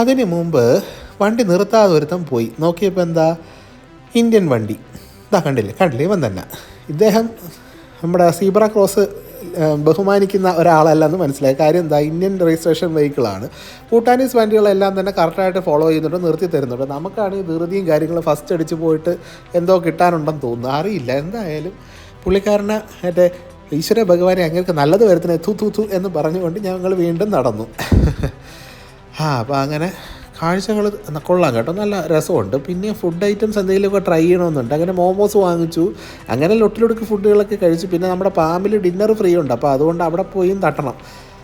അതിന് മുമ്പ് വണ്ടി നിർത്താതെ ഒരുത്തം പോയി. നോക്കിയപ്പോൾ എന്താ, ഇന്ത്യൻ വണ്ടി. കണ്ടില്ലേ ഇവൻ തന്നെ. ഇദ്ദേഹം നമ്മുടെ സീബ്ര ക്രോസ് ബഹുമാനിക്കുന്ന ഒരാളല്ലെന്ന് മനസ്സിലായി. കാര്യം എന്താ, ഇന്ത്യൻ രജിസ്ട്രേഷൻ വെഹിക്കിളാണ്. ഭൂട്ടാനീസ് വണ്ടികളെല്ലാം തന്നെ കറക്റ്റായിട്ട് ഫോളോ ചെയ്യുന്നുണ്ട്, നിർത്തി തരുന്നുണ്ട്. നമുക്കാണ് ഈ ധൃതിയും കാര്യങ്ങളും ഫസ്റ്റ് അടിച്ച് പോയിട്ട് എന്തോ കിട്ടാനുണ്ടെന്ന് തോന്നുന്നു, അറിയില്ല. എന്തായാലും പുള്ളിക്കാരനെ മറ്റേ ഈശ്വര ഭഗവാനെ അങ്ങേർക്ക് നല്ലത് വരുത്തണേ തു എന്ന് പറഞ്ഞുകൊണ്ട് ഞങ്ങൾ വീണ്ടും നടന്നു. അപ്പോൾ അങ്ങനെ കാഴ്ചകൾ കൊള്ളാം കേട്ടോ, നല്ല രസമുണ്ട്. പിന്നെ ഫുഡ് ഐറ്റംസ് എന്തെങ്കിലുമൊക്കെ ട്രൈ ചെയ്യണമെന്നുണ്ട്. അങ്ങനെ മോമോസ് വാങ്ങിച്ചു, അങ്ങനെ ലൊട്ടിലൊടുക്ക് ഫുഡുകളൊക്കെ കഴിച്ചു. പിന്നെ നമ്മുടെ പാമ്പിൽ ഡിന്നർ ഫ്രീ ഉണ്ട്, അപ്പോൾ അതുകൊണ്ട് അവിടെ പോയും തട്ടണം.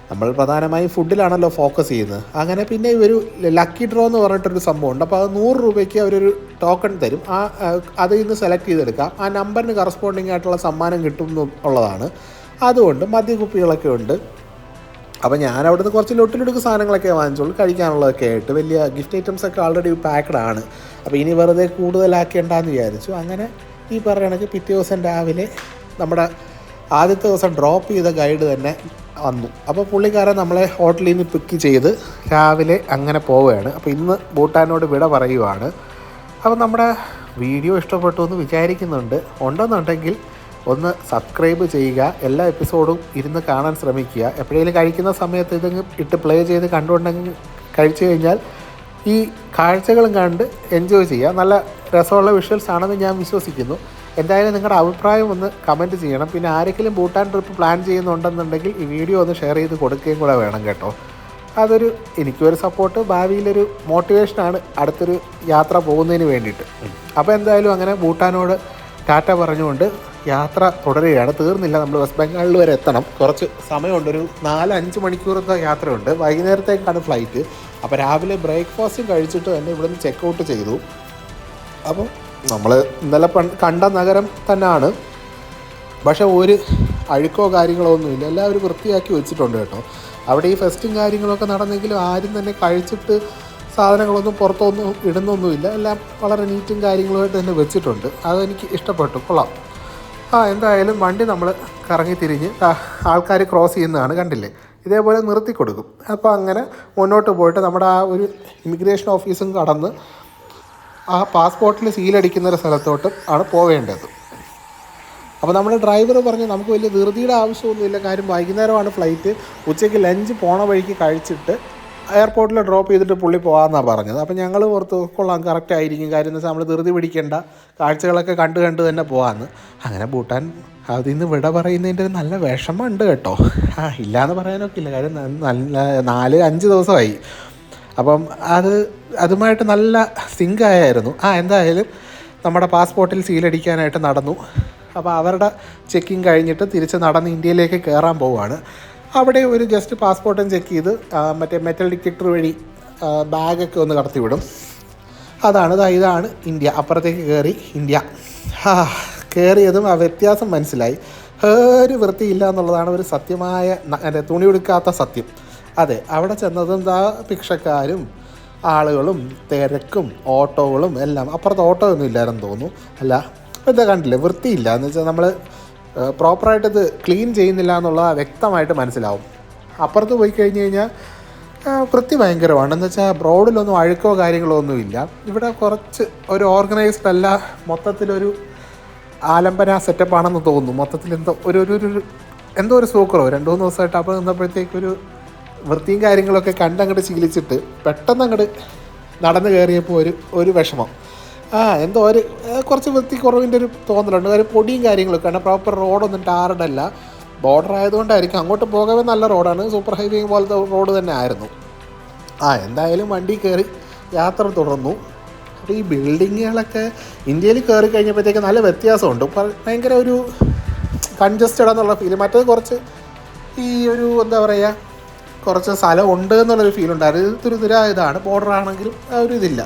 നമ്മൾ പ്രധാനമായും ഫുഡിലാണല്ലോ ഫോക്കസ് ചെയ്യുന്നത്. അങ്ങനെ പിന്നെ ഒരു ലക്കി ഡ്രോ എന്ന് പറഞ്ഞിട്ടൊരു സംഭവമുണ്ട്. അപ്പോൾ അത് 100 രൂപയ്ക്ക് അവരൊരു ടോക്കൺ തരും. അതിൽ നിന്ന് സെലക്ട് ചെയ്തെടുക്കാം. ആ നമ്പറിന് കറസ്പോണ്ടിങ് ആയിട്ടുള്ള സമ്മാനം കിട്ടും എന്നുള്ളതാണ്. അതുകൊണ്ട് മദ്യക്കുപ്പികളൊക്കെ ഉണ്ട്. അപ്പോൾ ഞാൻ അവിടുന്ന് കുറച്ച് ലൊട്ടിലൊടുക്ക് സാധനങ്ങളൊക്കെ വാങ്ങിച്ചോളൂ, കഴിക്കാനുള്ളതൊക്കെ ആയിട്ട്. വലിയ ഗിഫ്റ്റ് ഐറ്റംസൊക്കെ ആൾറെഡി പാക്ക്ഡാണ്. അപ്പോൾ ഇനി വെറുതെ കൂടുതലാക്കേണ്ടെന്ന് വിചാരിച്ചു. അങ്ങനെ ഈ പറയണക്ക് പിറ്റേ ദിവസം രാവിലെ നമ്മുടെ ആദ്യത്തെ ദിവസം ഡ്രോപ്പ് ചെയ്ത ഗൈഡ് തന്നെ വന്നു. അപ്പോൾ പുള്ളിക്കാരൻ നമ്മളെ ഹോട്ടലിൽ നിന്ന് പിക്ക് ചെയ്ത് രാവിലെ അങ്ങനെ പോവുകയാണ്. അപ്പോൾ ഇന്ന് ഭൂട്ടാനോട് വിട പറയുവാണ്. അപ്പോൾ നമ്മുടെ വീഡിയോ ഇഷ്ടപ്പെട്ടു എന്ന് വിചാരിക്കുന്നുണ്ട്. ഉണ്ടെന്നുണ്ടെങ്കിൽ ഒന്ന് സബ്സ്ക്രൈബ് ചെയ്യുക, എല്ലാ എപ്പിസോഡും ഇരുന്ന് കാണാൻ ശ്രമിക്കുക. എപ്പോഴെങ്കിലും കഴിക്കുന്ന സമയത്ത് ഇതങ്ങ് ഇട്ട് പ്ലേ ചെയ്ത് കണ്ടുകൊണ്ടെങ്കിൽ കഴിച്ചു കഴിഞ്ഞാൽ ഈ കാഴ്ചകളും കണ്ട് എൻജോയ് ചെയ്യുക. നല്ല രസമുള്ള വിഷ്വൽസ് ആണെന്ന് ഞാൻ വിശ്വസിക്കുന്നു. എന്തായാലും നിങ്ങളുടെ അഭിപ്രായം ഒന്ന് കമൻറ്റ് ചെയ്യണം. പിന്നെ ആരെങ്കിലും ഭൂട്ടാൻ ട്രിപ്പ് പ്ലാൻ ചെയ്യുന്നുണ്ടെന്നുണ്ടെങ്കിൽ ഈ വീഡിയോ ഒന്ന് ഷെയർ ചെയ്ത് കൊടുക്കുകയും കൂടെ വേണം കേട്ടോ. അതൊരു എനിക്കൊരു സപ്പോർട്ട്, ഭാവിയിലൊരു മോട്ടിവേഷനാണ് അടുത്തൊരു യാത്ര പോകുന്നതിന് വേണ്ടിയിട്ട്. അപ്പോൾ എന്തായാലും അങ്ങനെ ഭൂട്ടാനോട് ടാറ്റ പറഞ്ഞുകൊണ്ട് യാത്ര തുടരുകയാണ്. തീർന്നില്ല, നമ്മൾ വെസ്റ്റ് ബംഗാളിൽ വരെ എത്തണം. കുറച്ച് സമയമുണ്ട്, ഒരു 4-5 മണിക്കൂറത്തെ യാത്രയുണ്ട്. വൈകുന്നേരത്തേക്കാണ് ഫ്ലൈറ്റ്. അപ്പോൾ രാവിലെ ബ്രേക്ക്ഫാസ്റ്റും കഴിച്ചിട്ട് തന്നെ ഇവിടുന്ന് ചെക്കൗട്ട് ചെയ്തു. അപ്പോൾ നമ്മൾ ഇന്നലെ കണ്ട നഗരം തന്നെയാണ്, പക്ഷേ ഒരു അഴുക്കോ കാര്യങ്ങളോ ഒന്നുമില്ല. എല്ലാവരും വൃത്തിയാക്കി വെച്ചിട്ടുണ്ട് കേട്ടോ. അവിടെ ഈ ഫെസ്റ്റും കാര്യങ്ങളൊക്കെ നടന്നെങ്കിലും ആരും തന്നെ കഴിച്ചിട്ട് സാധനങ്ങളൊന്നും പുറത്തൊന്നും ഇടുന്നൊന്നുമില്ല. എല്ലാം വളരെ നീറ്റും കാര്യങ്ങളുമായിട്ട് തന്നെ വെച്ചിട്ടുണ്ട്. അതെനിക്ക് ഇഷ്ടപ്പെട്ടു, കൊള്ളാം. എന്തായാലും വണ്ടി നമ്മൾ കറങ്ങി തിരിഞ്ഞ് ആൾക്കാർ ക്രോസ് ചെയ്യുന്നതാണ്, കണ്ടില്ലേ, ഇതേപോലെ നിർത്തി കൊടുക്കും. അപ്പോൾ അങ്ങനെ മുന്നോട്ട് പോയിട്ട് നമ്മുടെ ആ ഒരു ഇമിഗ്രേഷൻ ഓഫീസും കടന്ന് ആ പാസ്പോർട്ടിൽ സീലടിക്കുന്ന ഒരു സ്ഥലത്തോട്ട് ആണ് പോവേണ്ടത്. അപ്പോൾ നമ്മുടെ ഡ്രൈവർ പറഞ്ഞു നമുക്ക് വലിയ ധൃതിയുടെ ആവശ്യമൊന്നുമില്ല, കാര്യം വൈകുന്നേരമാണ് ഫ്ലൈറ്റ്, ഉച്ചയ്ക്ക് ലഞ്ച് പോണ വഴിക്ക് കഴിച്ചിട്ട് എയർപോർട്ടിൽ ഡ്രോപ്പ് ചെയ്തിട്ട് പുള്ളി പോകാമെന്നാണ് പറഞ്ഞത്. അപ്പോൾ ഞങ്ങൾ ഓർത്ത് കൊള്ളാം, കറക്റ്റ് ആയിരിക്കും, കാര്യം എന്ന് വെച്ചാൽ നമ്മൾ ധൃതി പിടിക്കേണ്ട, കാഴ്ചകളൊക്കെ കണ്ട് തന്നെ പോകാമെന്ന്. അങ്ങനെ ഭൂട്ടാൻ അതിൽ നിന്ന് വിട പറയുന്നതിൻ്റെ ഒരു നല്ല വിഷമമുണ്ട് കേട്ടോ. ഇല്ലയെന്ന് പറയാനൊക്കെ ഇല്ല, കാര്യം 4-5 ദിവസമായി. അപ്പം അതുമായിട്ട് നല്ല സിങ്ക് ആയായിരുന്നു. എന്തായാലും നമ്മുടെ പാസ്പോർട്ടിൽ സീലടിക്കാനായിട്ട് നടന്നു. അപ്പോൾ അവരുടെ ചെക്കിങ് കഴിഞ്ഞിട്ട് തിരിച്ച് നടന്ന് ഇന്ത്യയിലേക്ക് കയറാൻ പോവുകയാണ്. അവിടെ ഒരു ജസ്റ്റ് പാസ്പോർട്ടും ചെക്ക് ചെയ്ത് മറ്റേ മെറ്റൽ ഡിറ്റക്ടർ വഴി ബാഗൊക്കെ ഒന്ന് കടത്തിവിടും. ഇതാണ് ഇന്ത്യ. അപ്പുറത്തേക്ക് കയറി ഇന്ത്യ. കയറിയതും ആ വ്യത്യാസം മനസ്സിലായി. ഒരു വൃത്തിയില്ല എന്നുള്ളതാണ് ഒരു സത്യമായ തുണി ഉടുക്കാത്ത സത്യം. അതെ, അവിടെ ചെന്നതും ഭിക്ഷക്കാരും ആളുകളും തിരക്കും ഓട്ടോകളും എല്ലാം. അപ്പുറത്ത് ഓട്ടോ ഒന്നും ഇല്ലായിരുന്നു തോന്നുന്നു. അല്ല, അപ്പോൾ ഇതാ കണ്ടില്ലേ, വൃത്തിയില്ല എന്ന് വെച്ചാൽ നമ്മൾ പ്രോപ്പറായിട്ടിത് ക്ലീൻ ചെയ്യുന്നില്ല എന്നുള്ളത് വ്യക്തമായിട്ട് മനസ്സിലാവും. അപ്പുറത്ത് പോയി കഴിഞ്ഞ് കഴിഞ്ഞാൽ വൃത്തി ഭയങ്കരമാണ്. എന്ന് വെച്ചാൽ റോഡിലൊന്നും അഴുക്കോ കാര്യങ്ങളോ ഒന്നുമില്ല. ഇവിടെ കുറച്ച് ഒരു ഓർഗനൈസ്ഡ് അല്ല, മൊത്തത്തിലൊരു ആലംബന സെറ്റപ്പാണെന്ന് തോന്നുന്നു. മൊത്തത്തിൽ എന്തോ ഒരു സൂക്കറോ 2-3 ദിവസമായിട്ട് അപ്പോൾ നിന്നപ്പോഴത്തേക്കൊരു വൃത്തിയും കാര്യങ്ങളൊക്കെ കണ്ടങ്ങോട്ട് ശീലിച്ചിട്ട് പെട്ടെന്ന് അങ്ങോട്ട് നടന്നു കയറിയപ്പോൾ ഒരു വിഷമം. എന്തോ ഒരു കുറച്ച് വൃത്തി കുറവിൻ്റെ ഒരു തോന്നലുണ്ട്. ഒരു പൊടിയും കാര്യങ്ങളൊക്കെ ആണ്. പ്രോപ്പർ റോഡൊന്നും ടാറഡല്ല. ബോർഡർ ആയതുകൊണ്ടായിരിക്കും. അങ്ങോട്ട് പോകവേ നല്ല റോഡാണ്, സൂപ്പർ ഹൈവേ പോലത്തെ റോഡ് തന്നെ ആയിരുന്നു. എന്തായാലും വണ്ടി കയറി യാത്ര തുടർന്നു. അപ്പോൾ ഈ ബിൽഡിങ്ങുകളൊക്കെ ഇന്ത്യയിൽ കയറി കഴിഞ്ഞപ്പോഴത്തേക്ക് നല്ല വ്യത്യാസമുണ്ട്. ഭയങ്കര ഒരു കൺജസ്റ്റഡ് എന്നുള്ള ഫീൽ. മറ്റേത് കുറച്ച് ഈ ഒരു എന്താ പറയുക, കുറച്ച് സ്ഥലം ഉണ്ട് എന്നുള്ളൊരു ഫീൽ ഉണ്ടായിരുന്നു. ഇത് തുരുതുരായതാണ്, ബോർഡർ ആണെങ്കിലും ആ ഒരു ഇതില്ല.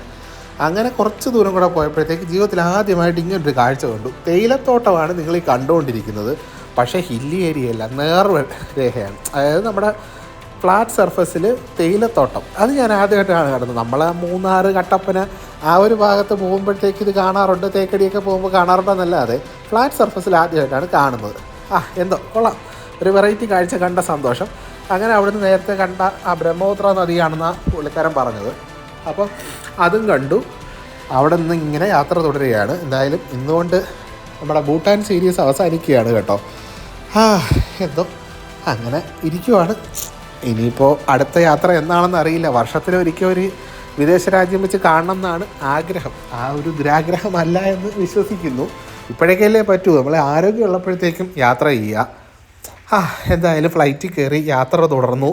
അങ്ങനെ കുറച്ച് ദൂരം കൂടെ പോയപ്പോഴത്തേക്ക് ജീവിതത്തിൽ ആദ്യമായിട്ട് ഇങ്ങനൊരു കാഴ്ച കണ്ടു. തേയിലത്തോട്ടമാണ് നിങ്ങൾ ഈ കണ്ടുകൊണ്ടിരിക്കുന്നത്. പക്ഷേ ഹില്ലി ഏരിയ അല്ല, നേർരേഖയാണ്. അതായത് നമ്മുടെ ഫ്ലാറ്റ് സർഫസിൽ തേയിലത്തോട്ടം. അത് ഞാൻ ആദ്യമായിട്ടാണ് കാണുന്നത്. നമ്മൾ മൂന്നാർ, കട്ടപ്പന ആ ഒരു ഭാഗത്ത് പോകുമ്പോഴത്തേക്ക് ഇത് കാണാറുണ്ട്, തേക്കടിയൊക്കെ പോകുമ്പോൾ കാണാറുണ്ടെന്നല്ലാതെ ഫ്ലാറ്റ് സർഫസിൽ ആദ്യമായിട്ടാണ് കാണുന്നത്. എന്തോ കൊള്ളാം, ഒരു വെറൈറ്റി കാഴ്ച കണ്ട സന്തോഷം. അങ്ങനെ അവിടുന്ന് നേരത്തെ കണ്ട ആ ബ്രഹ്മപുത്ര നദിയാണെന്നാണ് പുള്ളിക്കാരൻ പറഞ്ഞത്. അപ്പം അതും കണ്ടു. അവിടെ നിന്ന് ഇങ്ങനെ യാത്ര തുടരുകയാണ്. എന്തായാലും ഇന്നുകൊണ്ട് നമ്മുടെ ഭൂട്ടാൻ സീരീസ് അവസാനിക്കുകയാണ് കേട്ടോ. എന്തോ അങ്ങനെ ഇരിക്കുവാണ്. ഇനിയിപ്പോൾ അടുത്ത യാത്ര എന്താണെന്ന് അറിയില്ല. വർഷത്തിലൊരിക്കൽ ഒരു വിദേശ രാജ്യം വെച്ച് കാണണം എന്നാണ് ആഗ്രഹം. ആ ഒരു ദുരാഗ്രഹമല്ല എന്ന് വിശ്വസിക്കുന്നു. ഇപ്പോഴേക്കല്ലേ പറ്റൂ. നമ്മളെ ആരോഗ്യം ഉള്ളപ്പോഴത്തേക്കും യാത്ര ചെയ്യുക. എന്തായാലും ഫ്ലൈറ്റിൽ കയറി യാത്ര തുടർന്നു.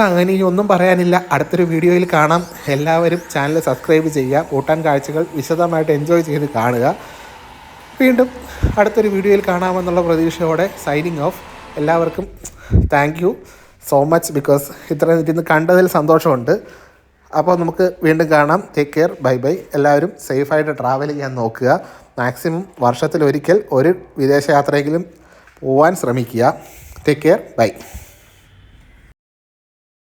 അങ്ങനെ ഇനി ഒന്നും പറയാനില്ല. അടുത്തൊരു വീഡിയോയിൽ കാണാം. എല്ലാവരും ചാനൽ സബ്സ്ക്രൈബ് ചെയ്യുക. ഭൂട്ടാൻ കാഴ്ചകൾ വിശദമായിട്ട് എൻജോയ് ചെയ്ത് കാണുക. വീണ്ടും അടുത്തൊരു വീഡിയോയിൽ കാണാമെന്നുള്ള പ്രതീക്ഷയോടെ സൈനിങ് ഓഫ്. എല്ലാവർക്കും thank you so much, because ഇത്രയും ഇരുന്ന് കണ്ടതിൽ സന്തോഷമുണ്ട്. അപ്പോൾ നമുക്ക് വീണ്ടും കാണാം. Take care, bye bye. എല്ലാവരും സേഫായിട്ട് ട്രാവൽ ചെയ്യാൻ നോക്കുക. മാക്സിമം വർഷത്തിലൊരിക്കൽ ഒരു വിദേശയാത്രയെങ്കിലും പോവാൻ ശ്രമിക്കുക. Take care, by.